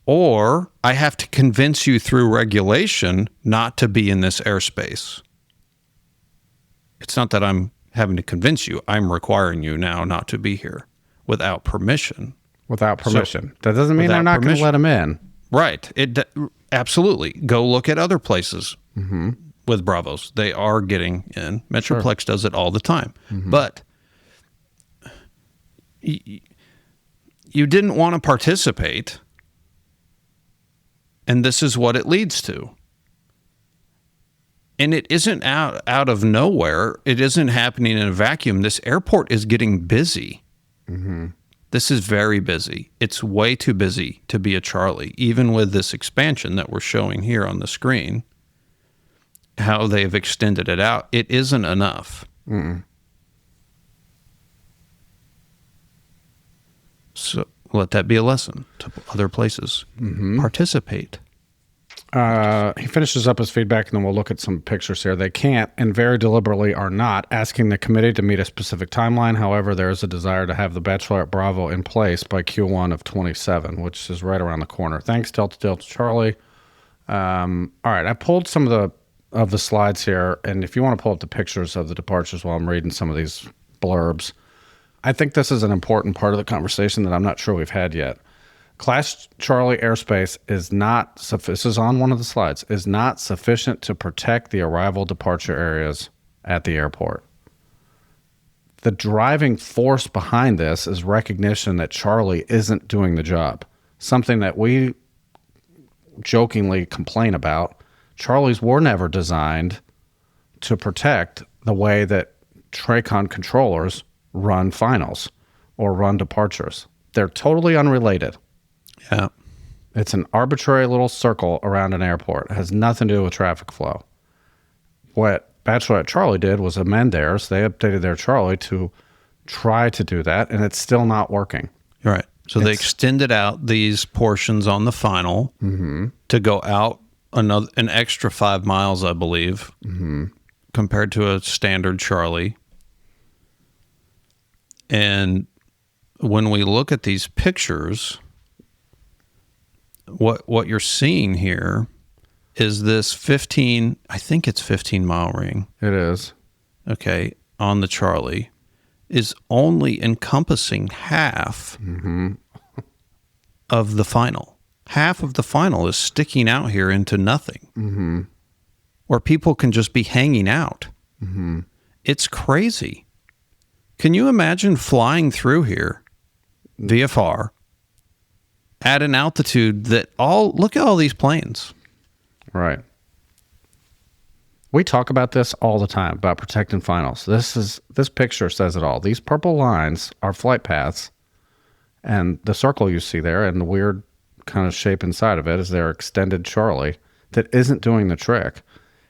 S1: Or I have to convince you through regulation not to be in this airspace. It's not that I'm having to convince you. I'm requiring you now not to be here without permission.
S3: Without permission. That doesn't mean they're not going to let them in.
S1: Right. Absolutely. Go look at other places with Bravos. They are getting in. Metroplex does it all the time. But you didn't want to participate, and this is what it leads to. And it isn't out of nowhere. It isn't happening in a vacuum. This airport is getting busy. This is very busy. It's way too busy to be a Charlie, even with this expansion that we're showing here on the screen, how they've extended it out. It isn't enough. So let that be a lesson to other places. Participate.
S3: He finishes up his feedback, and then we'll look at some pictures here. They can't, and very deliberately are not, asking the committee to meet a specific timeline. However, there is a desire to have the Bachelorette Bravo in place by Q1 of 27, which is right around the corner. Thanks, Delta Charlie. All right, I pulled some of the slides here, and if you want to pull up the pictures of the departures while I'm reading some of these blurbs, I think this is an important part of the conversation that I'm not sure we've had yet. Class Charlie airspace is not, this is on one of the slides, is not sufficient to protect the arrival departure areas at the airport. The driving force behind this is recognition that Charlie isn't doing the job. Something that we jokingly complain about. Charlies were never designed to protect the way that TRACON controllers run finals or run departures. They're totally unrelated.
S1: Yeah.
S3: It's an arbitrary little circle around an airport. It has nothing to do with traffic flow. What Bachelorette Charlie did was amend theirs. They updated their Charlie to try to do that, and it's still not working.
S1: Right. So they extended out these portions on the final to go out an extra 5 miles, I believe, compared to a standard Charlie. And when we look at these pictures, what you're seeing here is this 15, I think it's 15-mile ring.
S3: It is.
S1: Okay, on the Charlie, is only encompassing half of the final. Half of the final is sticking out here into nothing, where people can just be hanging out. It's crazy. Can you imagine flying through here, VFR, at an altitude look at all these planes.
S3: Right. We talk about this all the time, about protecting finals. This picture says it all. These purple lines are flight paths, and the circle you see there and the weird kind of shape inside of it is their extended Charlie that isn't doing the trick.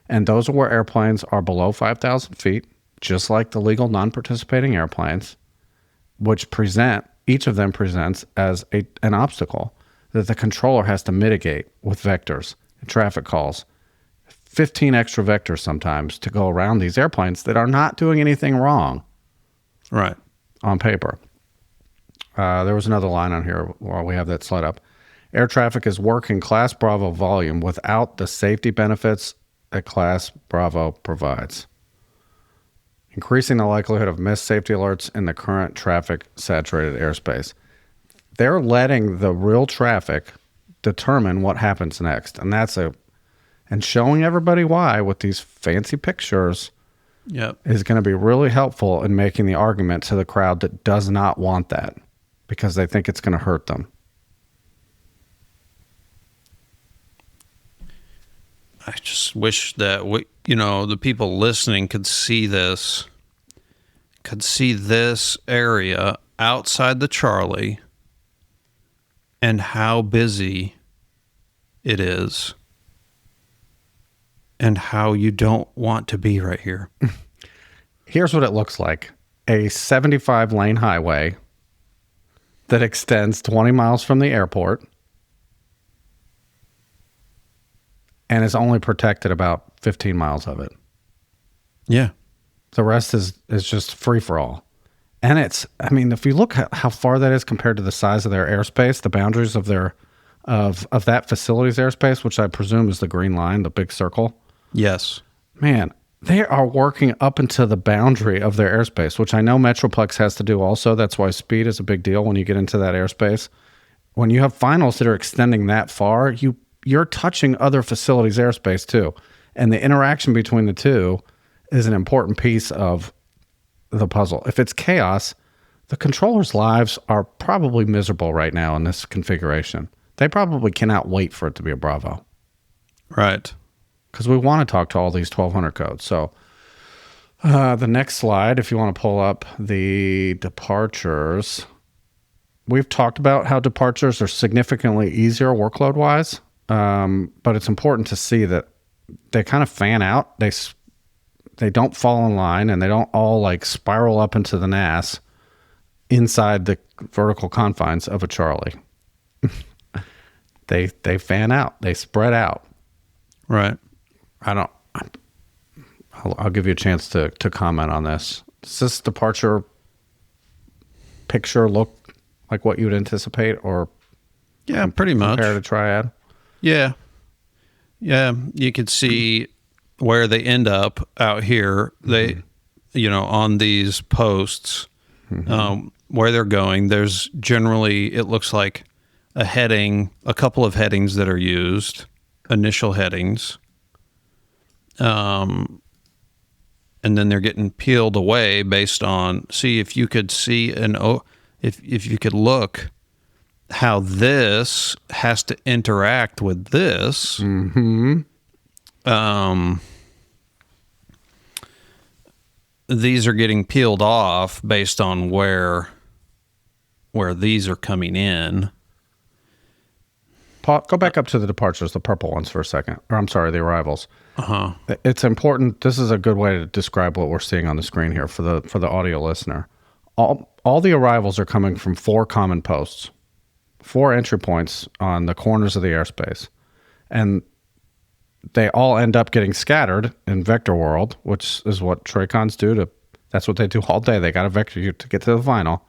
S3: And those are where airplanes are below 5,000 feet, just like the legal non-participating airplanes, which each of them presents as an obstacle that the controller has to mitigate with vectors and traffic calls. 15 extra vectors sometimes to go around these airplanes that are not doing anything wrong.
S1: Right.
S3: On paper. There was another line on here while we have that slide up. Air traffic is working Class Bravo volume without the safety benefits that Class Bravo provides, increasing the likelihood of missed safety alerts in the current traffic-saturated airspace. They're letting the real traffic determine what happens next, and showing everybody why with these fancy pictures is going to be really helpful in making the argument to the crowd that does not want that. because they think it's going to hurt them.
S1: I just wish that the people listening could see this area outside the Charlie and how busy it is and how you don't want to be right here.
S3: Here's what it looks like. A 75-lane highway that extends 20 miles from the airport and is only protected about 15 miles of it.
S1: Yeah.
S3: The rest is just free for all. And if you look at how far that is compared to the size of their airspace, the boundaries of of that facility's airspace, which I presume is the green line, the big circle.
S1: Yes.
S3: Man, they are working up into the boundary of their airspace, which I know Metroplex has to do also. That's why speed is a big deal when you get into that airspace. When you have finals that are extending that far, you're touching other facilities' airspace too. And the interaction between the two is an important piece of the puzzle. If it's chaos, the controllers' lives are probably miserable right now in this configuration. They probably cannot wait for it to be a Bravo.
S1: Right.
S3: Because we want to talk to all these 1200 codes. So the next slide, if you want to pull up the departures, we've talked about how departures are significantly easier workload-wise, but it's important to see that they kind of fan out. They don't fall in line, and they don't all like spiral up into the NAS inside the vertical confines of a Charlie. They fan out. They spread out.
S1: Right.
S3: I'll give you a chance to comment on this. Does this departure picture look like what you would anticipate, or
S1: yeah, pretty much
S3: compared to Triad?
S1: Yeah. You could see where they end up out here. They, on these posts, where they're going. There's generally, it looks like a couple of headings that are used, initial headings. And then they're getting peeled away based on, see if you could see if you could look how this has to interact with this. Mm-hmm. These are getting peeled off based on where these are coming in.
S3: Paul, go back up to the departures, the purple ones for a second. Or I'm sorry, the arrivals. Uh-huh. It's important. This is a good way to describe what we're seeing on the screen here for the audio listener. All the arrivals are coming from 4 common posts, 4 entry points on the corners of the airspace. And they all end up getting scattered in vector world, which is what Tracons do. That's what they do all day. They got to vector you to get to the final.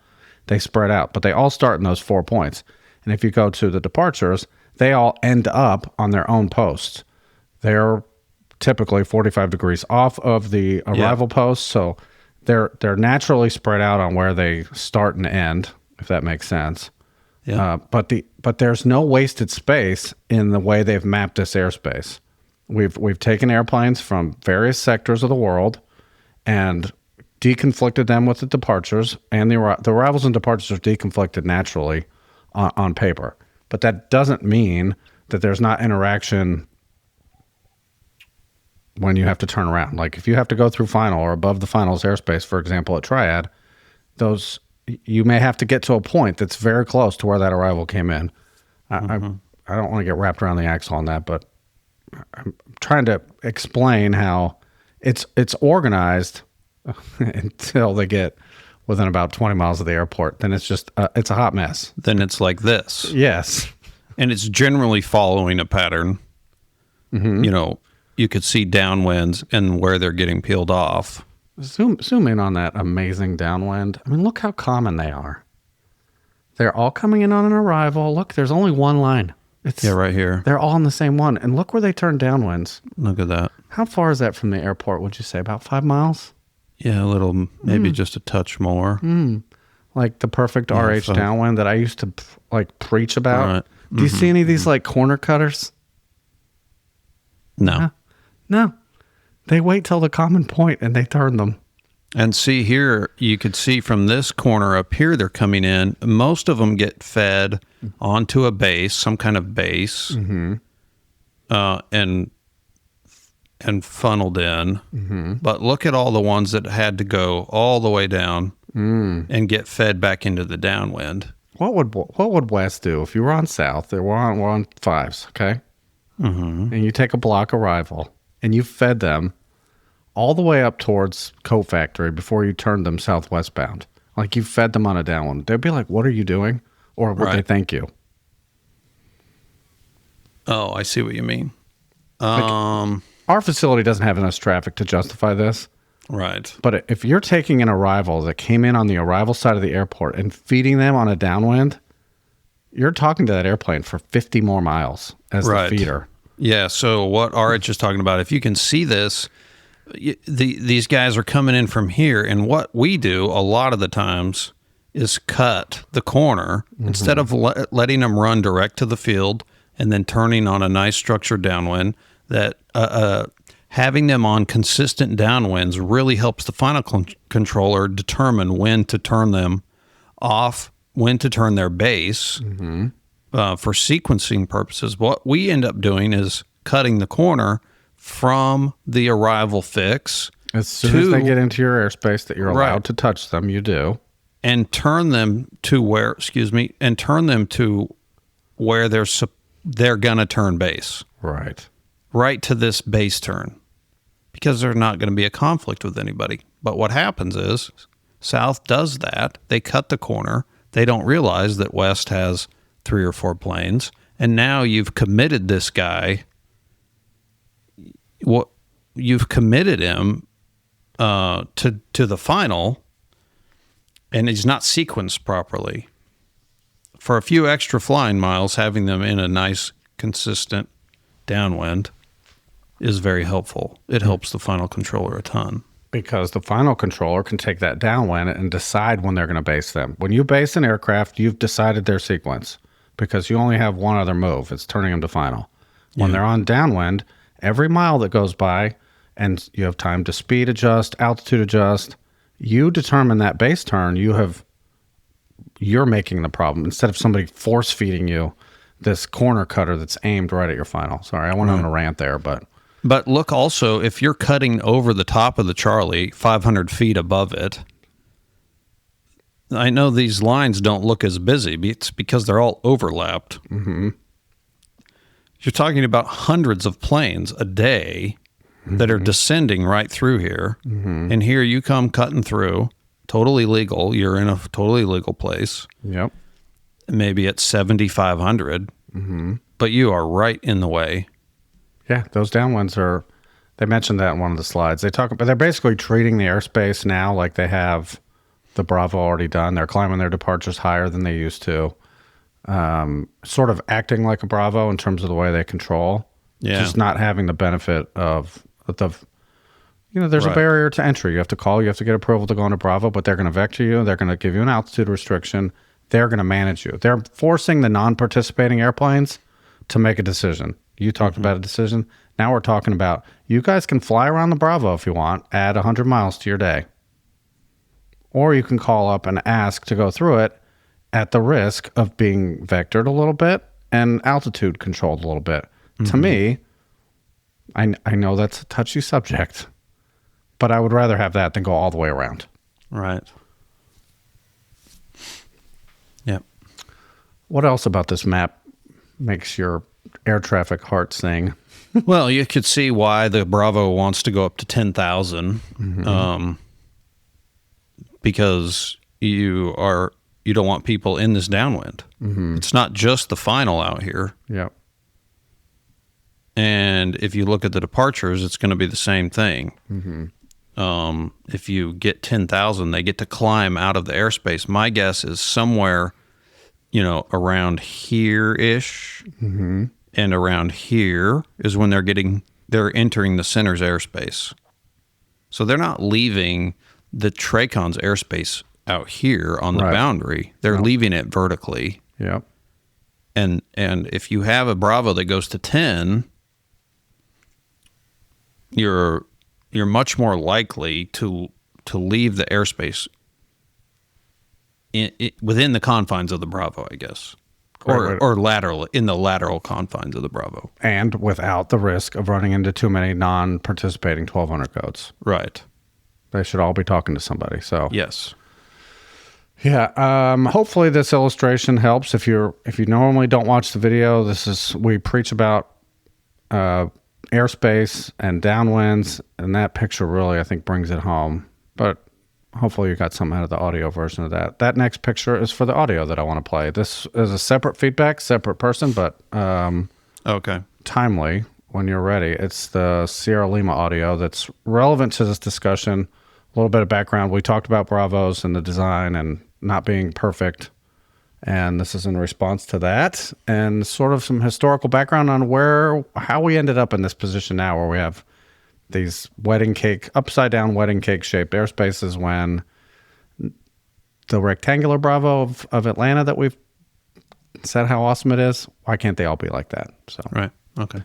S3: They spread out, but they all start in those 4 points. And if you go to the departures, they all end up on their own posts. They're typically 45 degrees off of the arrival post, so they're naturally spread out on where they start and end, if that makes sense. Yeah. But there's no wasted space in the way they've mapped this airspace. We've taken airplanes from various sectors of the world and deconflicted them with the departures, and the arrivals and departures are deconflicted naturally on paper. But that doesn't mean that there's not interaction when you have to turn around. Like if you have to go through final or above the finals airspace, for example, at Triad, you may have to get to a point that's very close to where that arrival came in. I don't want to get wrapped around the axle on that, but I'm trying to explain how it's organized until they get within about 20 miles of the airport. Then it's just it's a hot mess.
S1: Then it's like this.
S3: Yes.
S1: And it's generally following a pattern. Mm-hmm. You could see downwinds and where they're getting peeled off.
S3: Zoom in on that amazing downwind. I mean, look how common they are. They're all coming in on an arrival. Look, there's only one line.
S1: Right here.
S3: They're all on the same one. And look where they turn downwinds.
S1: Look at that.
S3: How far is that from the airport, would you say? About 5 miles?
S1: Yeah, a little, maybe just a touch more.
S3: Like the perfect RH downwind that I used to preach about.
S1: Right.
S3: Do you see any of these corner cutters?
S1: No.
S3: No. They wait till the common point and they turn them.
S1: And see here, you could see from this corner up here, they're coming in. Most of them get fed onto a base, some kind of base, and funneled in. But look at all the ones that had to go all the way down and get fed back into the downwind.
S3: What would West do if you were on South? We're on fives, okay? And you take a block arrival and you fed them all the way up towards Coat Factory before you turned them southwest bound. Like you fed them on a downwind. They'd be like, "What are you doing?" Or would they thank you?
S1: Oh, I see what you mean.
S3: Our facility doesn't have enough traffic to justify this.
S1: Right.
S3: But if you're taking an arrival that came in on the arrival side of the airport and feeding them on a downwind, you're talking to that airplane for 50 more miles as the feeder.
S1: Yeah, so what RH is talking about, if you can see this, these guys are coming in from here, and what we do a lot of the times is cut the corner instead of letting them run direct to the field and then turning on a nice structured downwind. That having them on consistent downwinds really helps the final controller determine when to turn them off, when to turn their base for sequencing purposes. What we end up doing is cutting the corner from the arrival fix. As
S3: soon as they get into your airspace that you're allowed to touch them, you do.
S1: And turn them to where, they're going to turn base. Right to this base turn. Because there's not going to be a conflict with anybody. But what happens is, South does that. They cut the corner. They don't realize that West has 3 or 4 planes. And now you've committed this guy. You've committed him to the final, and he's not sequenced properly. For a few extra flying miles, having them in a nice, consistent downwind is very helpful. It helps the final controller a ton.
S3: Because the final controller can take that downwind and decide when they're going to base them. When you base an aircraft, you've decided their sequence because you only have one other move. It's turning them to final. When they're on downwind, every mile that goes by, and you have time to speed adjust, altitude adjust, you determine that base turn. You're making the problem instead of somebody force feeding you this corner cutter that's aimed right at your final. Sorry, I went on a rant there, but
S1: look also, if you're cutting over the top of the Charlie, 500 feet above it, I know these lines don't look as busy. It's because they're all overlapped. You're talking about hundreds of planes a day that are descending right through here. And here you come cutting through, totally legal. You're in a totally legal place.
S3: Yep.
S1: Maybe at 7,500, but you are right in the way.
S3: Yeah, those downwinds are, they mentioned that in one of the slides. They talk about, they're basically treating the airspace now like they have the Bravo already done. They're climbing their departures higher than they used to. Sort of acting like a Bravo in terms of the way they control.
S1: Yeah.
S3: Just not having the benefit of there's a barrier to entry. You have to call, you have to get approval to go into Bravo, but they're going to vector you. They're going to give you an altitude restriction. They're going to manage you. They're forcing the non-participating airplanes to make a decision. You talked about a decision. Now we're talking about you guys can fly around the Bravo if you want, add 100 miles to your day. Or you can call up and ask to go through it at the risk of being vectored a little bit and altitude controlled a little bit. To me, I know that's a touchy subject, but I would rather have that than go all the way around.
S1: Right. Yep.
S3: What else about this map makes your air traffic heart sing?
S1: Well, you could see why the Bravo wants to go up to 10,000, because you don't want people in this downwind. It's not just the final out here.
S3: Yep.
S1: And if you look at the departures, it's going to be the same thing. If you get 10,000, they get to climb out of the airspace. My guess is somewhere, around here-ish, and around here is when they're entering the center's airspace. So they're not leaving the Tracon's airspace out here on the boundary. They're leaving it vertically.
S3: Yep.
S1: And if you have a Bravo that goes to 10, you're much more likely to to leave the airspace within the confines of the Bravo, I guess. Or lateral, in the lateral confines of the Bravo.
S3: And without the risk of running into too many non-participating 1200 codes.
S1: Right.
S3: They should all be talking to somebody. So
S1: yes.
S3: Yeah. Hopefully this illustration helps. If you normally don't watch the video, we preach about airspace and downwinds, and that picture really, I think, brings it home. But hopefully you got something out of the audio version of that. That next picture is for the audio that I want to play. This is a separate feedback, separate person, but
S1: okay,
S3: timely when you're ready. It's the Sierra Lima audio that's relevant to this discussion. A little bit of background. We talked about Bravos and the design and not being perfect. And this is in response to that, and sort of some historical background on how we ended up in this position now, where we have these upside down wedding cake shaped airspaces, when the rectangular Bravo of Atlanta that we've said how awesome it is, why can't they all be like that? So
S1: right. Okay.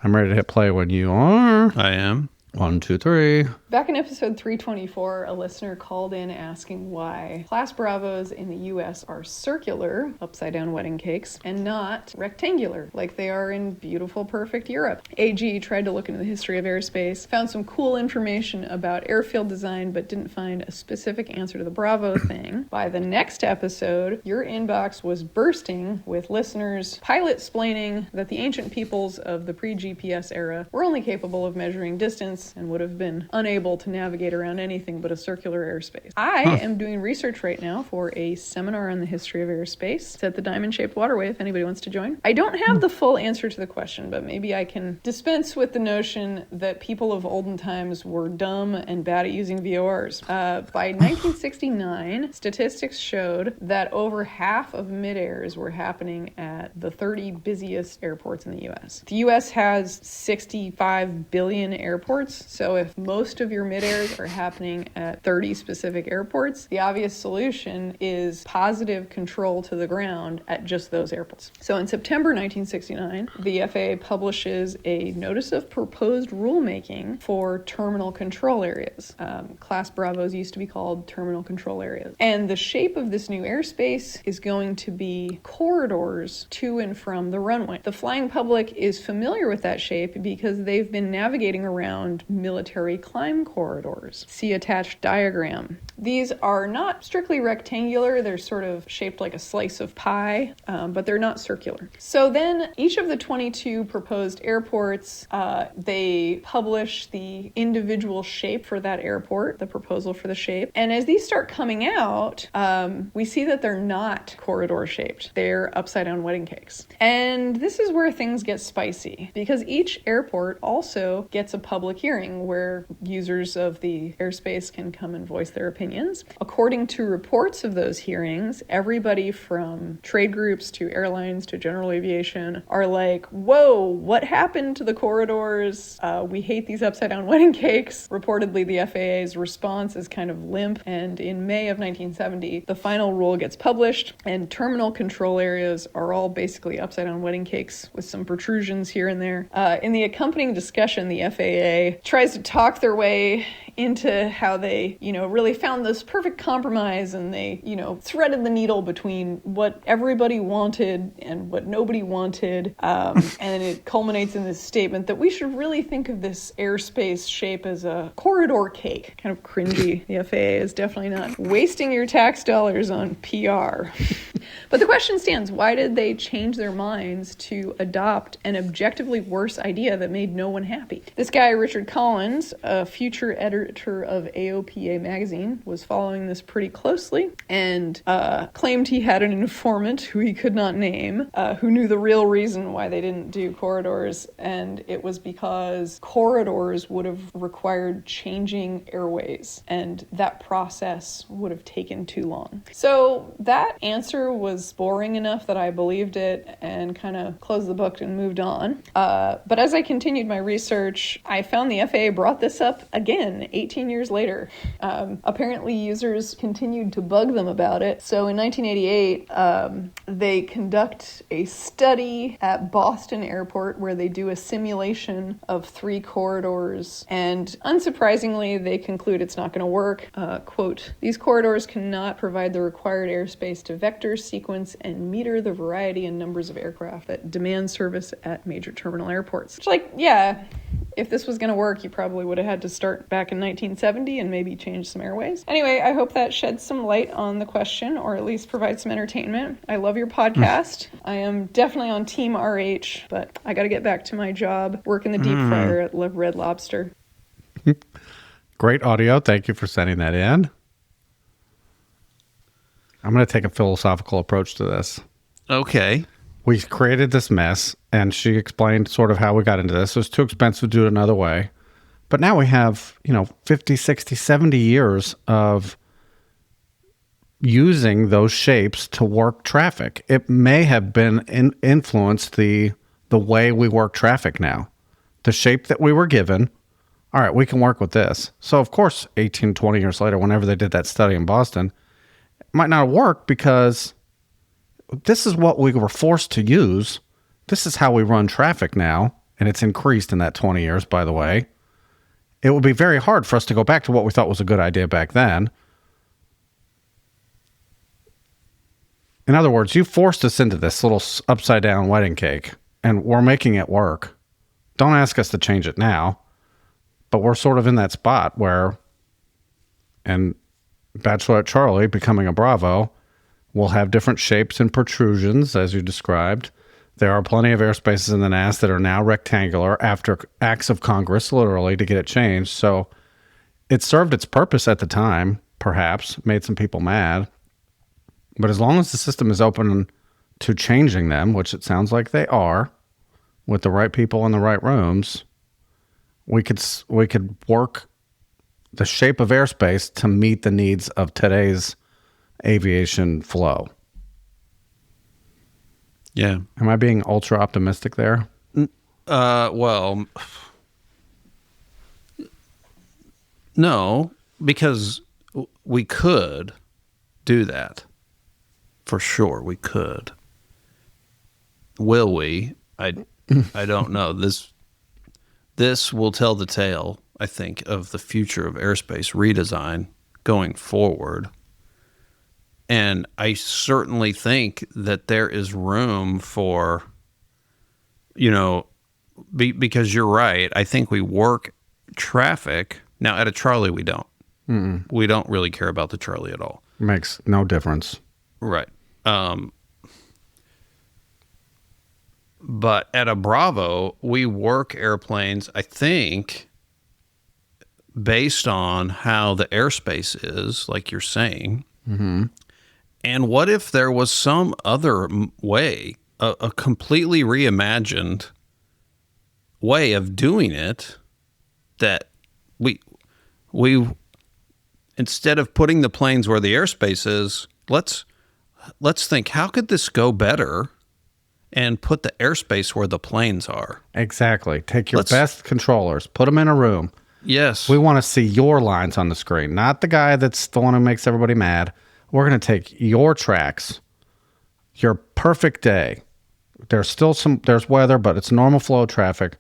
S3: I'm ready to hit play when you are.
S1: I am.
S3: 1, 2, 3.
S4: Back in episode 324, a listener called in asking why class Bravos in the U.S. are circular, upside-down wedding cakes, and not rectangular, like they are in beautiful, perfect Europe. AG tried to look into the history of airspace, found some cool information about airfield design, but didn't find a specific answer to the Bravo thing. By the next episode, your inbox was bursting with listeners pilot-splaining that the ancient peoples of the pre-GPS era were only capable of measuring distance and would have been unable to navigate around anything but a circular airspace. I am doing research right now for a seminar on the history of airspace. It's at the Diamond-Shaped Waterway if anybody wants to join. I don't have the full answer to the question, but maybe I can dispense with the notion that people of olden times were dumb and bad at using VORs. By 1969, statistics showed that over half of mid-airs were happening at the 30 busiest airports in the U.S. The U.S. has 65 billion airports. So if most of your mid-airs are happening at 30 specific airports, the obvious solution is positive control to the ground at just those airports. So in September 1969, the FAA publishes a notice of proposed rulemaking for terminal control areas. Class Bravos used to be called terminal control areas. And the shape of this new airspace is going to be corridors to and from the runway. The flying public is familiar with that shape because they've been navigating around military climb corridors. See attached diagram. These are not strictly rectangular. They're sort of shaped like a slice of pie, but they're not circular. So then each of the 22 proposed airports, they publish the individual shape for that airport, the proposal for the shape. And as these start coming out, we see that they're not corridor shaped. They're upside down wedding cakes. And this is where things get spicy, because each airport also gets a public hearing where users of the airspace can come and voice their opinions. According to reports of those hearings, everybody from trade groups to airlines to general aviation are like, whoa, what happened to the corridors? We hate these upside down wedding cakes. Reportedly, the FAA's response is kind of limp, and in May of 1970, the final rule gets published, and terminal control areas are all basically upside down wedding cakes with some protrusions here and there. In the accompanying discussion, the FAA tries to talk their way into how they, really found this perfect compromise, and they, threaded the needle between what everybody wanted and what nobody wanted. And it culminates in this statement that we should really think of this airspace shape as a corridor cake. Kind of cringy. The FAA is definitely not wasting your tax dollars on PR. But the question stands, why did they change their minds to adopt an objectively worse idea that made no one happy? This guy, Richard Collins, a future editor of AOPA magazine, was following this pretty closely and claimed he had an informant who he could not name, who knew the real reason why they didn't do corridors, and it was because corridors would have required changing airways, and that process would have taken too long. So that answer was was boring enough that I believed it and kind of closed the book and moved on. But as I continued my research, I found the FAA brought this up again 18 years later. Apparently, users continued to bug them about it. So in 1988, they conduct a study at Boston Airport where they do a simulation of 3 corridors. And unsurprisingly, they conclude it's not going to work. Quote, "These corridors cannot provide the required airspace to vector, sequence, and meter the variety and numbers of aircraft that demand service at major terminal airports." Which, like, yeah, if this was going to work, you probably would have had to start back in 1970 and maybe change some airways. Anyway, I hope that sheds some light on the question, or at least provides some entertainment. I love your podcast. I am definitely on Team RH, but I got to get back to my job, working the deep fryer at Red Lobster.
S3: Great audio. Thank you for sending that in. I'm going to take a philosophical approach to this.
S1: Okay.
S3: We created this mess, and she explained sort of how we got into this. It was too expensive to do it another way. But now we have, 50, 60, 70 years of using those shapes to work traffic. It may have been influenced the way we work traffic now. The shape that we were given, all right, we can work with this. So, of course, 18, 20 years later, whenever they did that study in Boston, it might not work because this is what we were forced to use. This is how we run traffic now, and it's increased in that 20 years, by the way. It would be very hard for us to go back to what we thought was a good idea back then. In other words, you forced us into this little upside-down wedding cake, and we're making it work. Don't ask us to change it now, but we're sort of in that spot where, and Bachelorette Charlie becoming a Bravo, will have different shapes and protrusions, as you described. There are plenty of airspaces in the NAS that are now rectangular after acts of Congress, literally, to get it changed. So it served its purpose at the time, perhaps, made some people mad. But as long as the system is open to changing them, which it sounds like they are, with the right people in the right rooms, we could work the shape of airspace to meet the needs of today's aviation flow.
S1: Yeah.
S3: Am I being ultra optimistic there?
S1: Well, no, because we could do that. For sure, we could. Will we? I don't know. This will tell the tale, I think, of the future of airspace redesign going forward. And I certainly think that there is room for, because you're right. I think we work traffic. Now, at a Charlie, we don't. Mm-mm. We don't really care about the Charlie at all.
S3: Makes no difference.
S1: Right. But at a Bravo, we work airplanes, I think, based on how the airspace is, like you're saying. Mm-hmm. And what if there was some other way, a completely reimagined way of doing it, that we instead of putting the planes where the airspace is, let's think, how could this go better and put the airspace where the planes are?
S3: Exactly. Take your best controllers, put them in a room.
S1: Yes.
S3: We want to see your lines on the screen, not the guy that's the one who makes everybody mad. We're going to take your tracks, your perfect day. There's weather, but it's normal flow of traffic.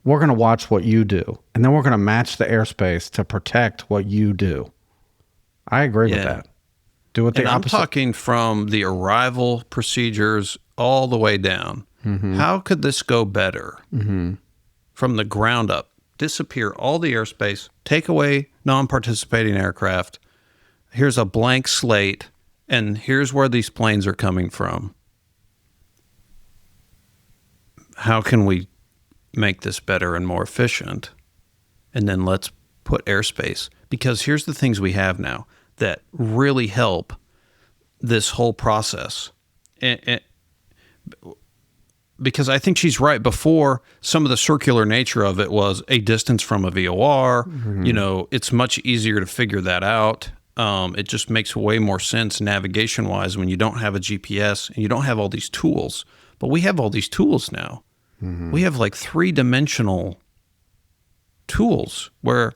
S3: We're going to watch what you do, and then we're going to match the airspace to protect what you do. I agree with that. Do it the opposite.
S1: I'm talking from the arrival procedures all the way down. Mm-hmm. How could this go better? Mm-hmm. From the ground up, disappear all the airspace, take away non-participating aircraft. Here's a blank slate, and here's where these planes are coming from. How can we make this better and more efficient? And then let's put airspace. Because here's the things we have now that really help this whole process. Because I think she's right. Before, some of the circular nature of it was a distance from a VOR. Mm-hmm. It's much easier to figure that out. it just makes way more sense navigation-wise when you don't have a GPS and you don't have all these tools. But we have all these tools now. We have like 3-dimensional tools where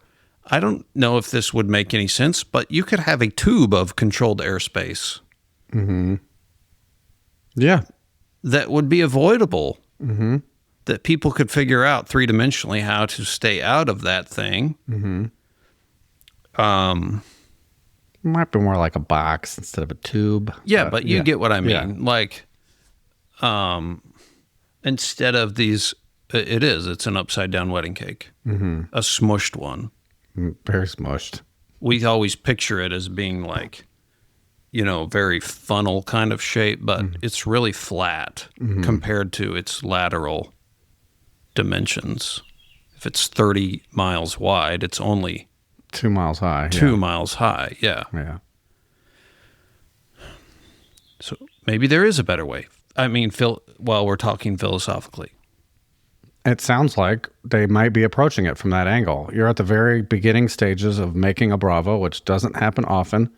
S1: I don't know if this would make any sense, but you could have a tube of controlled airspace.
S3: Yeah.
S1: That would be avoidable. That people could figure out 3-dimensionally how to stay out of that thing.
S3: Might be more like a box instead of a tube.
S1: Yeah, but you get what I mean.
S3: Yeah.
S1: Like, instead of these, it's an upside down wedding cake, a smushed one.
S3: Very smushed.
S1: We always picture it as being like, very funnel kind of shape, but it's really flat compared to its lateral dimensions. If it's 30 miles wide, it's only
S3: 2 miles high.
S1: 2 miles high. Yeah.
S3: Yeah.
S1: So maybe there is a better way. I mean, while we're talking philosophically.
S3: It sounds like they might be approaching it from that angle. You're at the very beginning stages of making a Bravo, which doesn't happen often.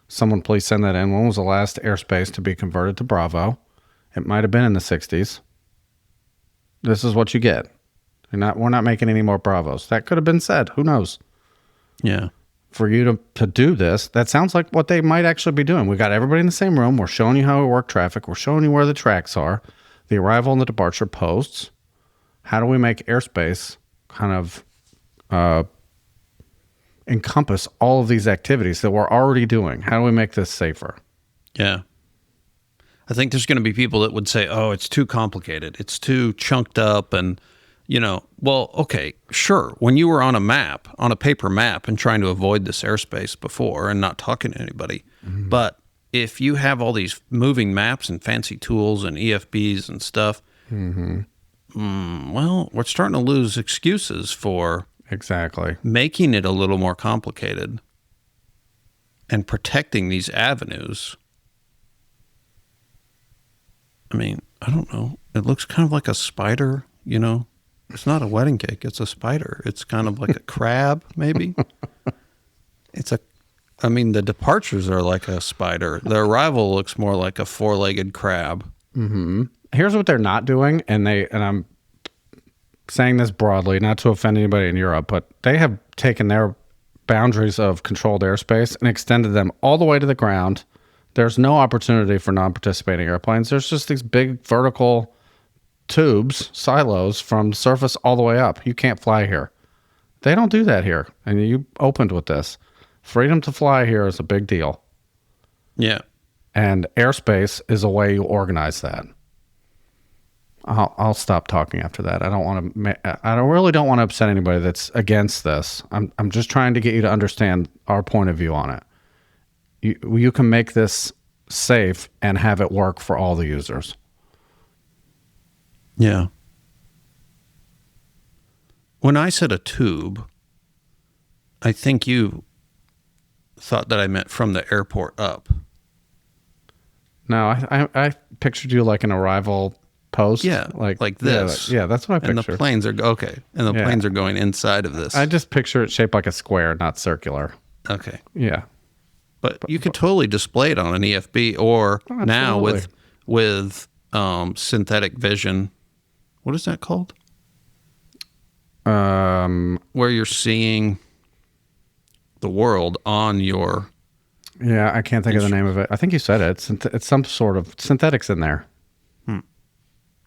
S3: Someone please send that in. When was the last airspace to be converted to Bravo? It might have been in the 60s. This is what you get. We're not making any more Bravos. That could have been said. Who knows?
S1: Yeah.
S3: For you to do this, that sounds like what they might actually be doing. We got everybody in the same room. We're showing you how we work traffic. We're showing you where the tracks are, the arrival and the departure posts. How do we make airspace kind of encompass all of these activities that we're already doing? How do we make this safer?
S1: Yeah. I think there's going to be people that would say, oh, it's too complicated. It's too chunked up. And, well, okay, sure. When you were on a paper map and trying to avoid this airspace before and not talking to anybody. But if you have all these moving maps and fancy tools and EFBs and stuff, well, we're starting to lose excuses for
S3: exactly
S1: making it a little more complicated and protecting these avenues. I mean, I don't know. It looks kind of like a spider, It's not a wedding cake. It's a spider. It's kind of like a crab, maybe. The departures are like a spider. The arrival looks more like a 4-legged crab.
S3: Here's what they're not doing, and I'm saying this broadly, not to offend anybody in Europe, but they have taken their boundaries of controlled airspace and extended them all the way to the ground. There's no opportunity for non-participating airplanes. There's just these big vertical tubes, silos from the surface all the way up. You can't fly here. They don't do that here. And you opened with this. Freedom to fly here is a big deal.
S1: Yeah.
S3: And airspace is a way you organize that. I'll stop talking after that. I really don't want to upset anybody that's against this. I'm just trying to get you to understand our point of view on it. You can make this safe and have it work for all the users.
S1: Yeah. When I said a tube, I think you thought that I meant from the airport up.
S3: No, I pictured you like an arrival post.
S1: Yeah, like this.
S3: Yeah, that's what I pictured.
S1: And the planes are, okay. And the planes are going inside of this.
S3: I just picture it shaped like a square, not circular.
S1: Okay.
S3: Yeah.
S1: But you could totally display it on an EFB or now with synthetic vision. What is that called? Where you're seeing the world on your...
S3: Yeah, I can't think of the name of it. I think you said it. It's some sort of synthetics in there.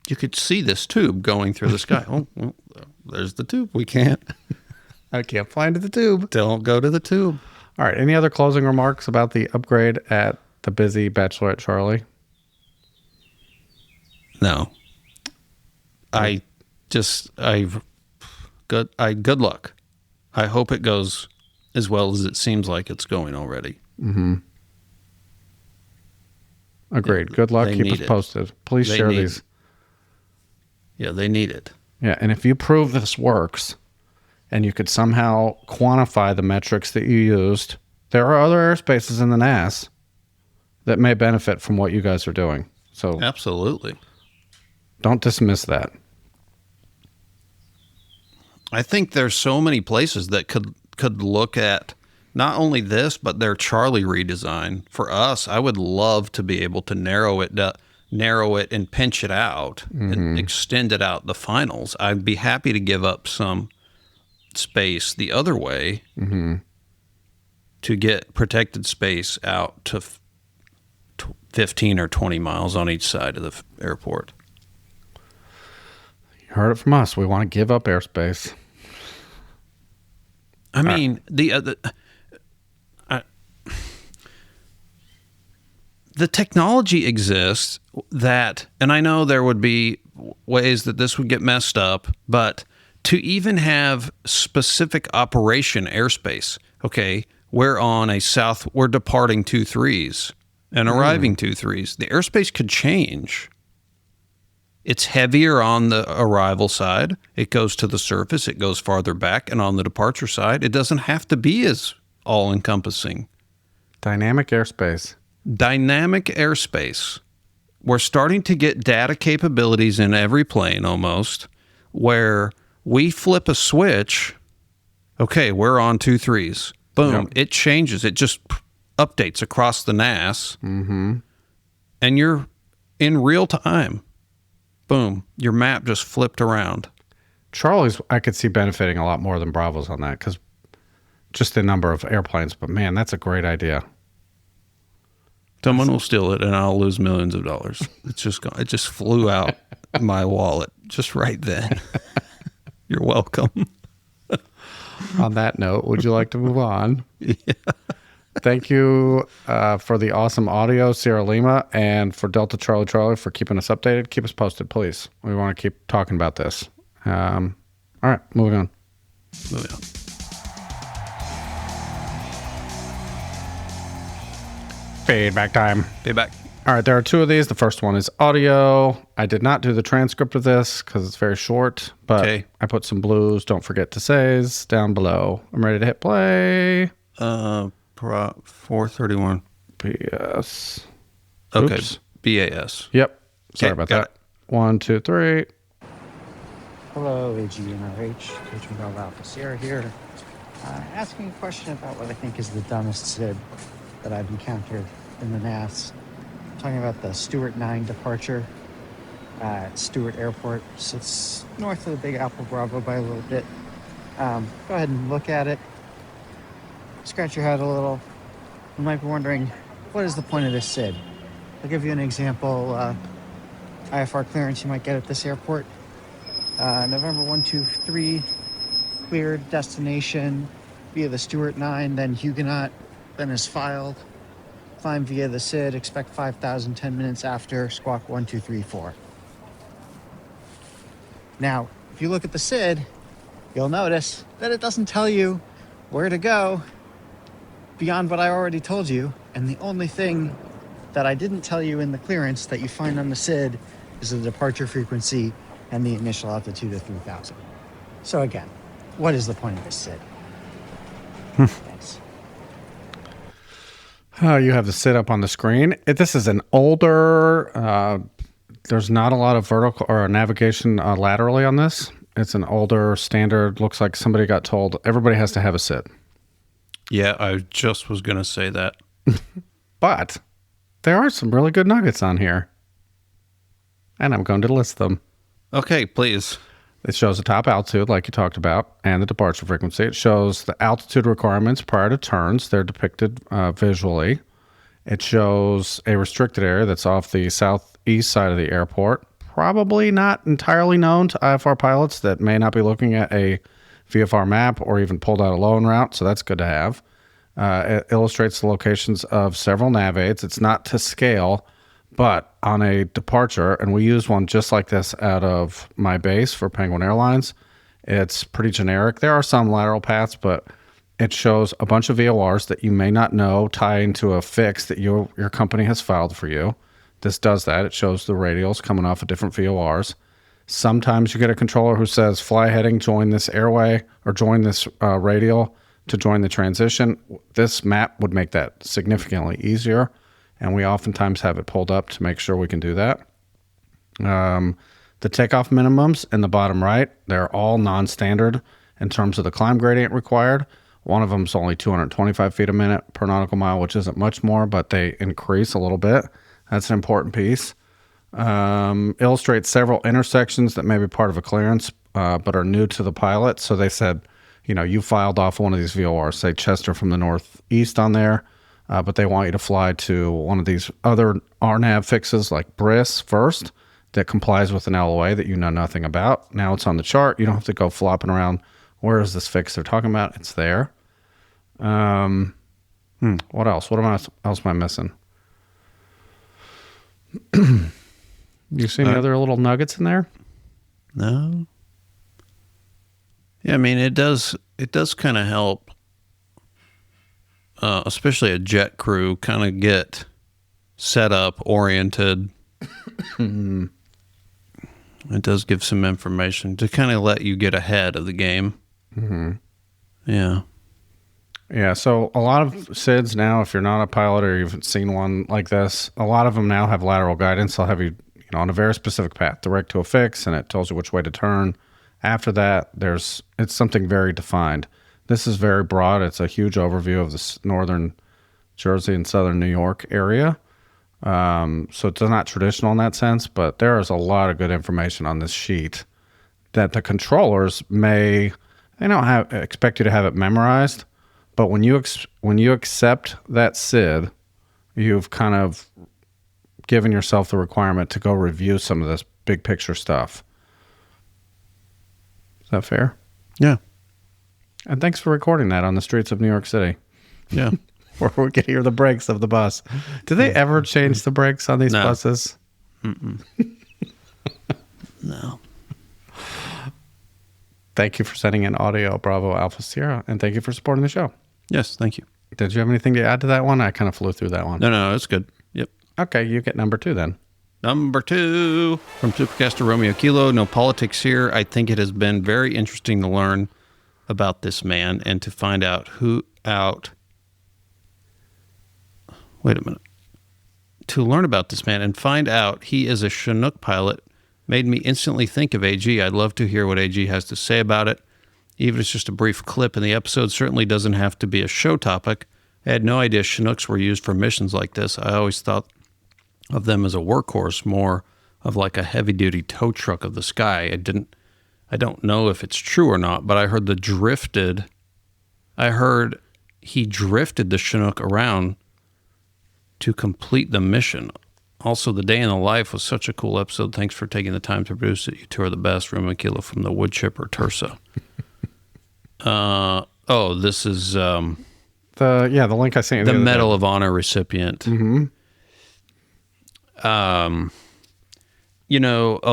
S1: You could see this tube going through the sky. Oh, well, there's the tube. We can't.
S3: I can't fly into the tube.
S1: Don't go to the tube.
S3: All right. Any other closing remarks about the upgrade at the busy Bachelorette Charlie?
S1: No. Good luck. I hope it goes as well as it seems like it's going already.
S3: Agreed. Good luck. Keep us posted. Please share these.
S1: Yeah, they need it.
S3: Yeah, and if you prove this works and you could somehow quantify the metrics that you used, there are other airspaces in the NAS that may benefit from what you guys are doing. So
S1: absolutely.
S3: Don't dismiss that.
S1: I think there's so many places that could look at not only this, but their Charlie redesign. For us, I would love to be able to narrow it and pinch it out and extend it out the finals. I'd be happy to give up some space the other way to get protected space out to 15 or 20 miles on each side of the airport.
S3: You heard it from us. We want to give up airspace.
S1: I mean, the technology exists that, and I know there would be ways that this would get messed up, but to even have specific operation airspace, okay, we're departing 2-3s and arriving 2-3s. The airspace could change. It's heavier on the arrival side. It goes to the surface. It goes farther back. And on the departure side, it doesn't have to be as all-encompassing.
S3: Dynamic airspace.
S1: Dynamic airspace. We're starting to get data capabilities in every plane almost where we flip a switch. Okay, we're on 2-3s. Boom. It changes. It just updates across the NAS. And you're in real time. Boom. Your map just flipped around.
S3: Charlie's, I could see benefiting a lot more than Bravo's on that because just the number of airplanes. But man, that's a great idea.
S1: Someone will steal it and I'll lose millions of dollars. It just flew out my wallet just right then. You're welcome.
S3: On that note, would you like to move on? Yeah. Thank you for the awesome audio, Sierra Lima, and for Delta Charlie Charlie for keeping us updated. Keep us posted, please. We want to keep talking about this. All right, moving on. Feedback time.
S1: Feedback.
S3: All right, there are two of these. The first one is audio. I did not do the transcript of this because it's very short, but I put some blues, don't forget to says down below. I'm ready to hit play.
S1: 431.
S3: BS.
S1: Okay.
S3: Oops.
S1: BAS.
S3: Yep. Sorry about that. 1, 2, 3.
S5: Hello, AGNRH. Coach Miguel Alpha Sierra here. Asking a question about what I think is the dumbest SID that I've encountered in the NAS. Talking about the Stewart 9 departure at Stewart Airport. So it's north of the Big Apple Bravo by a little bit. Go ahead and look at it. Scratch your head a little. You might be wondering, what is the point of this SID? I'll give you an example. IFR clearance you might get at this airport. November 123, cleared destination via the Stewart 9, then Huguenot, then is filed. Climb via the SID, expect 5,000 10 minutes after, squawk 1234. Now, if you look at the SID, you'll notice that it doesn't tell you where to go beyond what I already told you. And the only thing that I didn't tell you in the clearance that you find on the SID is the departure frequency and the initial altitude of 3,000. So again, what is the point of this SID? Thanks.
S3: You have the SID up on the screen. This is an older, there's not a lot of vertical or navigation laterally on this. It's an older standard. Looks like somebody got told everybody has to have a SID.
S1: Yeah, I just was going to say that.
S3: But there are some really good nuggets on here. And I'm going to list them.
S1: Okay, please.
S3: It shows the top altitude, like you talked about, and the departure frequency. It shows the altitude requirements prior to turns. They're depicted visually. It shows a restricted area that's off the southeast side of the airport. Probably not entirely known to IFR pilots that may not be looking at a VFR map or even pulled out a low route, so that's good to have. It illustrates the locations of several nav aids. It's not to scale, but on a departure, and we use one just like this out of my base for Penguin Airlines, it's pretty generic. There are some lateral paths, but it shows a bunch of VORs that you may not know tie into a fix that your company has filed for you. This does that. It shows the radials coming off of different VORs. Sometimes you get a controller who says, fly heading, join this airway, or join this radial to join the transition. This map would make that significantly easier, and we oftentimes have it pulled up to make sure we can do that. The takeoff minimums in the bottom right, they're all non-standard in terms of the climb gradient required. One of them's only 225 feet a minute per nautical mile, which isn't much more, but they increase a little bit. That's an important piece. Illustrates several intersections that may be part of a clearance, but are new to the pilot. So they said, you filed off one of these VORs, say Chester from the northeast on there, but they want you to fly to one of these other RNAV fixes like Briss first that complies with an LOA that you know nothing about. Now it's on the chart. You don't have to go flopping around. Where is this fix they're talking about? It's there. What else? Else am I missing? You see any other little nuggets in there?
S1: No. Yeah, I mean, it does kind of help, especially a jet crew, kind of get set up, oriented. It does give some information to kind of let you get ahead of the game. Mm-hmm. Yeah.
S3: Yeah, so a lot of SIDs now, if you're not a pilot or you've seen one like this, a lot of them now have lateral guidance. They'll have you, on a very specific path, direct to a fix, and it tells you which way to turn. After that, it's something very defined. This is very broad. It's a huge overview of the northern Jersey and southern New York area. So it's not traditional in that sense, but there is a lot of good information on this sheet that the controllers they don't expect you to have it memorized. But when you accept that SID, you've kind of given yourself the requirement to go review some of this big picture stuff. Is that fair?
S1: Yeah.
S3: And thanks for recording that on the streets of New York City.
S1: Yeah.
S3: Where we can hear the brakes of the bus. Do they ever change the brakes on these buses?
S1: No.
S3: Thank you for sending in audio, Bravo Alpha Sierra, and thank you for supporting the show.
S1: Yes, thank you.
S3: Did you have anything to add to that one? I kind of flew through that one.
S1: No, it's good. Yep.
S3: Okay, you get number 2 then.
S1: Number 2 from Supercaster Romeo Kilo. No politics here. I think it has been very interesting to learn about this man and to find out To learn about this man and find out he is a Chinook pilot made me instantly think of AG. I'd love to hear what AG has to say about it. Even if it's just a brief clip in the episode, certainly doesn't have to be a show topic. I had no idea Chinooks were used for missions like this. I always thought of them as a workhorse, more of like a heavy-duty tow truck of the sky. I don't know if it's true or not, but I heard he drifted the Chinook around to complete the mission. Also, the day in the life was such a cool episode. Thanks for taking the time to produce it. You two are the best. Ruma Kilo from the wood chipper Tursa. This is
S3: the link I sent you.
S1: The Medal of Honor recipient.
S3: Mm-hmm.
S1: A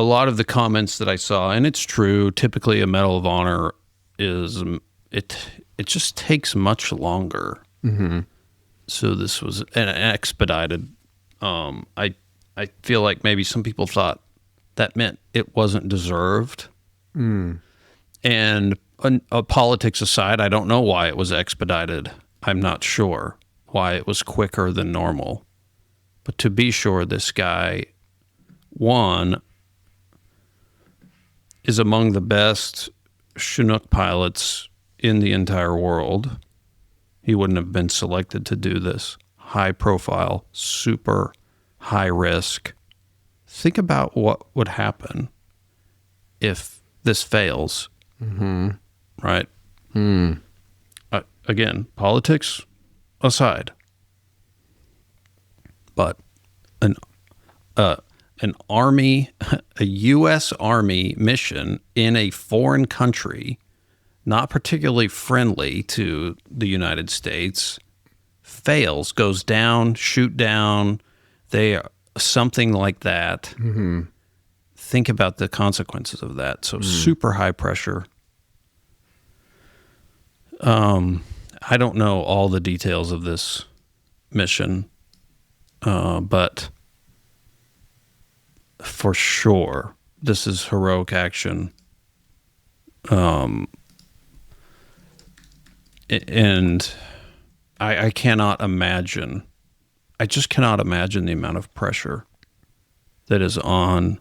S1: lot of the comments that I saw, and it's true, typically a Medal of Honor it just takes much longer.
S3: Mm-hmm.
S1: So this was an expedited. I feel like maybe some people thought that meant it wasn't deserved.
S3: Mm.
S1: And politics aside, I don't know why it was expedited. I'm not sure why it was quicker than normal. But to be sure, this guy, one, is among the best Chinook pilots in the entire world. He wouldn't have been selected to do this. High profile, super high risk. Think about what would happen if this fails.
S3: Mm-hmm.
S1: Right?
S3: Mm.
S1: Again, politics aside. But an army, a U.S. Army mission in a foreign country, not particularly friendly to the United States, fails, goes down, shoot down, something like that.
S3: Mm-hmm.
S1: Think about the consequences of that. So super high pressure. I don't know all the details of this mission, but for sure, this is heroic action. And I cannot imagine, I just cannot imagine the amount of pressure that is on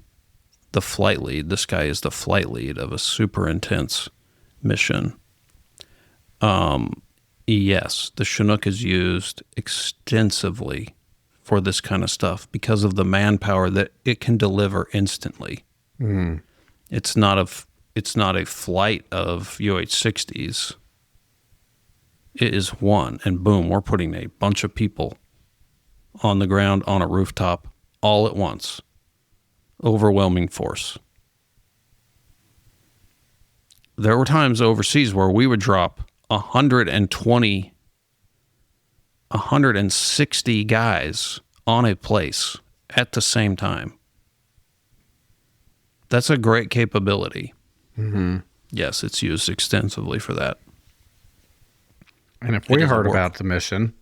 S1: the flight lead. This guy is the flight lead of a super intense mission. Yes, the Chinook is used extensively for this kind of stuff because of the manpower that it can deliver instantly. It's not a flight of UH-60s. It is one, and boom, we're putting a bunch of people on the ground on a rooftop all at once. Overwhelming force. There were times overseas where we would drop 120, 160 guys on a place at the same time. That's a great capability. Yes, it's used extensively for that.
S3: And if we heard about the mission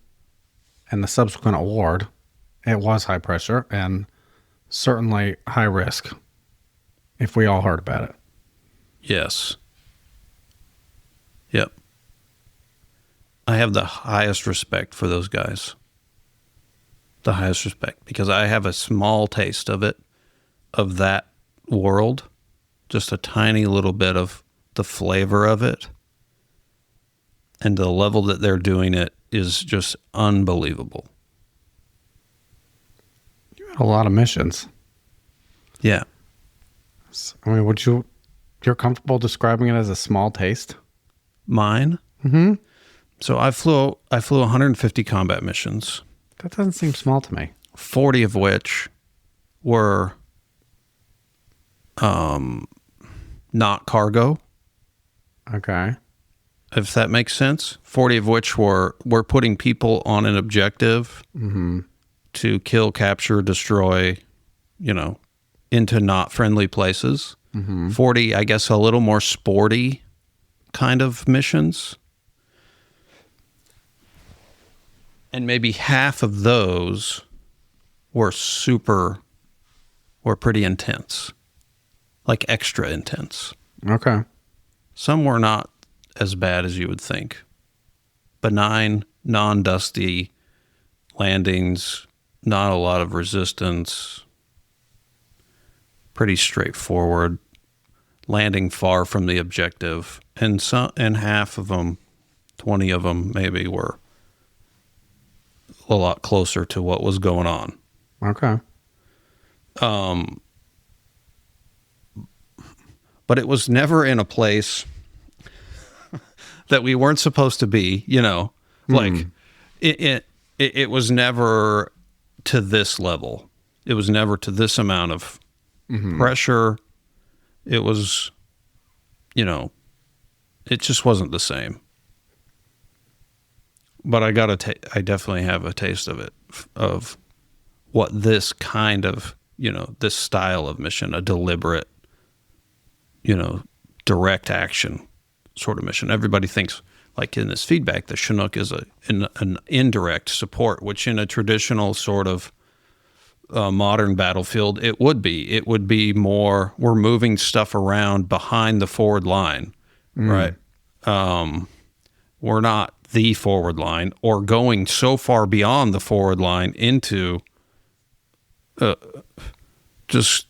S3: and the subsequent award, it was high pressure and certainly high risk if we all heard about it.
S1: Yes. Yep. I have the highest respect for those guys. The highest respect, because I have a small taste of it, of that world, just a tiny little bit of the flavor of it. And the level that they're doing it is just unbelievable.
S3: You had a lot of missions.
S1: Yeah.
S3: I mean, you're comfortable describing it as a small taste?
S1: Mine? Mm-hmm. So I flew 150 combat missions.
S3: That doesn't seem small to me.
S1: 40 of which were not cargo.
S3: Okay.
S1: If that makes sense. 40 of which were putting people on an objective to kill, capture, destroy, into not friendly places. 40, I guess, a little more sporty kind of missions. And maybe half of those were pretty intense, like extra intense.
S3: Okay.
S1: Some were not as bad as you would think. Benign, non-dusty landings, not a lot of resistance, pretty straightforward, landing far from the objective. And half of them, 20 of them maybe, were a lot closer to what was going on.
S3: Okay.
S1: But it was never in a place that we weren't supposed to be, like it was never to this level. It was never to this amount of pressure. It was, it just wasn't the same. But I definitely have a taste of it, of what this kind of, this style of mission, a deliberate, direct action sort of mission. Everybody thinks, like in this feedback, the Chinook is an indirect support, which in a traditional sort of modern battlefield, it would be more, we're moving stuff around behind the forward line, right? We're not the forward line or going so far beyond the forward line into just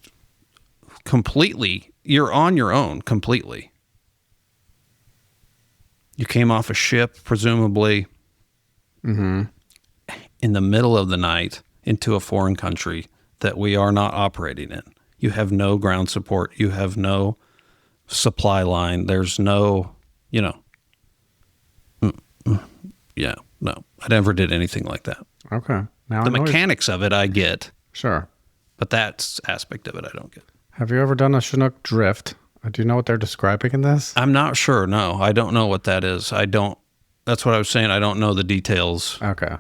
S1: completely, you're on your own completely. You came off a ship, presumably, in the middle of the night into a foreign country that we are not operating in. You have no ground support. You have no supply line. There's no, yeah, no. I never did anything like that.
S3: Okay. Now
S1: The mechanics of it I get,
S3: Sure.
S1: but that aspect of it I don't get.
S3: Have you ever done a Chinook drift? Do you know what they're describing in this?
S1: I'm not sure. No, I don't know what that is. That's what I was saying. I don't know the details.
S3: Okay.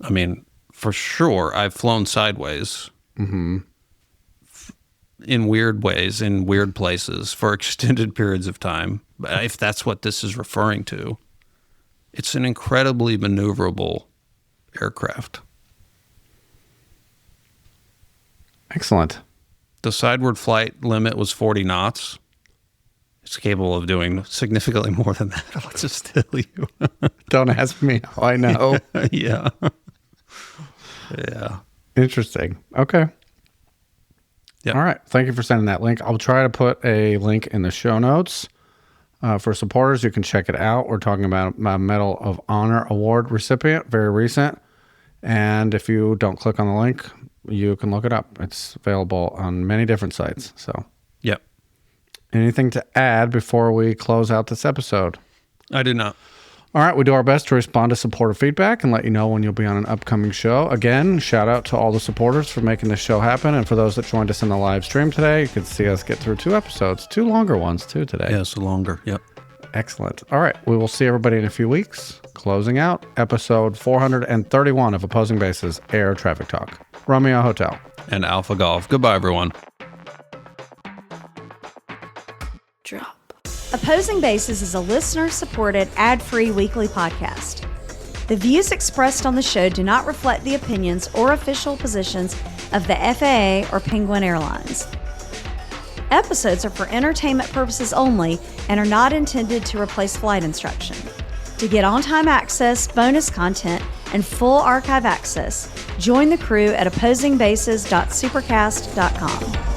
S1: I mean, for sure, I've flown sideways in weird ways, in weird places for extended periods of time. But if that's what this is referring to, it's an incredibly maneuverable aircraft.
S3: Excellent.
S1: The sideward flight limit was 40 knots. It's capable of doing significantly more than that. I'll just tell you.
S3: Don't ask me how I know.
S1: Yeah. Yeah.
S3: Interesting. Okay.
S1: Yep.
S3: All right. Thank you for sending that link. I'll try to put a link in the show notes For supporters, you can check it out. We're talking about my Medal of Honor Award recipient, very recent. And if you don't click on the link, you can look it up. It's available on many different sites. So,
S1: Yep.
S3: anything to add before we close out this episode?
S1: I did not.
S3: All right, we do our best to respond to supporter feedback and let you know when you'll be on an upcoming show. Again, shout out to all the supporters for making this show happen. And for those that joined us in the live stream today, you can see us get through 2 episodes, 2 longer ones too today.
S1: Yes, longer. Yep.
S3: Excellent. All right, we will see everybody in a few weeks. Closing out episode 431 of Opposing Bases Air Traffic Talk. Romeo Hotel.
S1: And Alpha Golf. Goodbye, everyone.
S2: Drop. Opposing Bases is a listener-supported, ad-free weekly podcast. The views expressed on the show do not reflect the opinions or official positions of the FAA or Penguin Airlines. Episodes are for entertainment purposes only and are not intended to replace flight instruction. To get on-time access, bonus content, and full archive access, join the crew at opposingbases.supercast.com.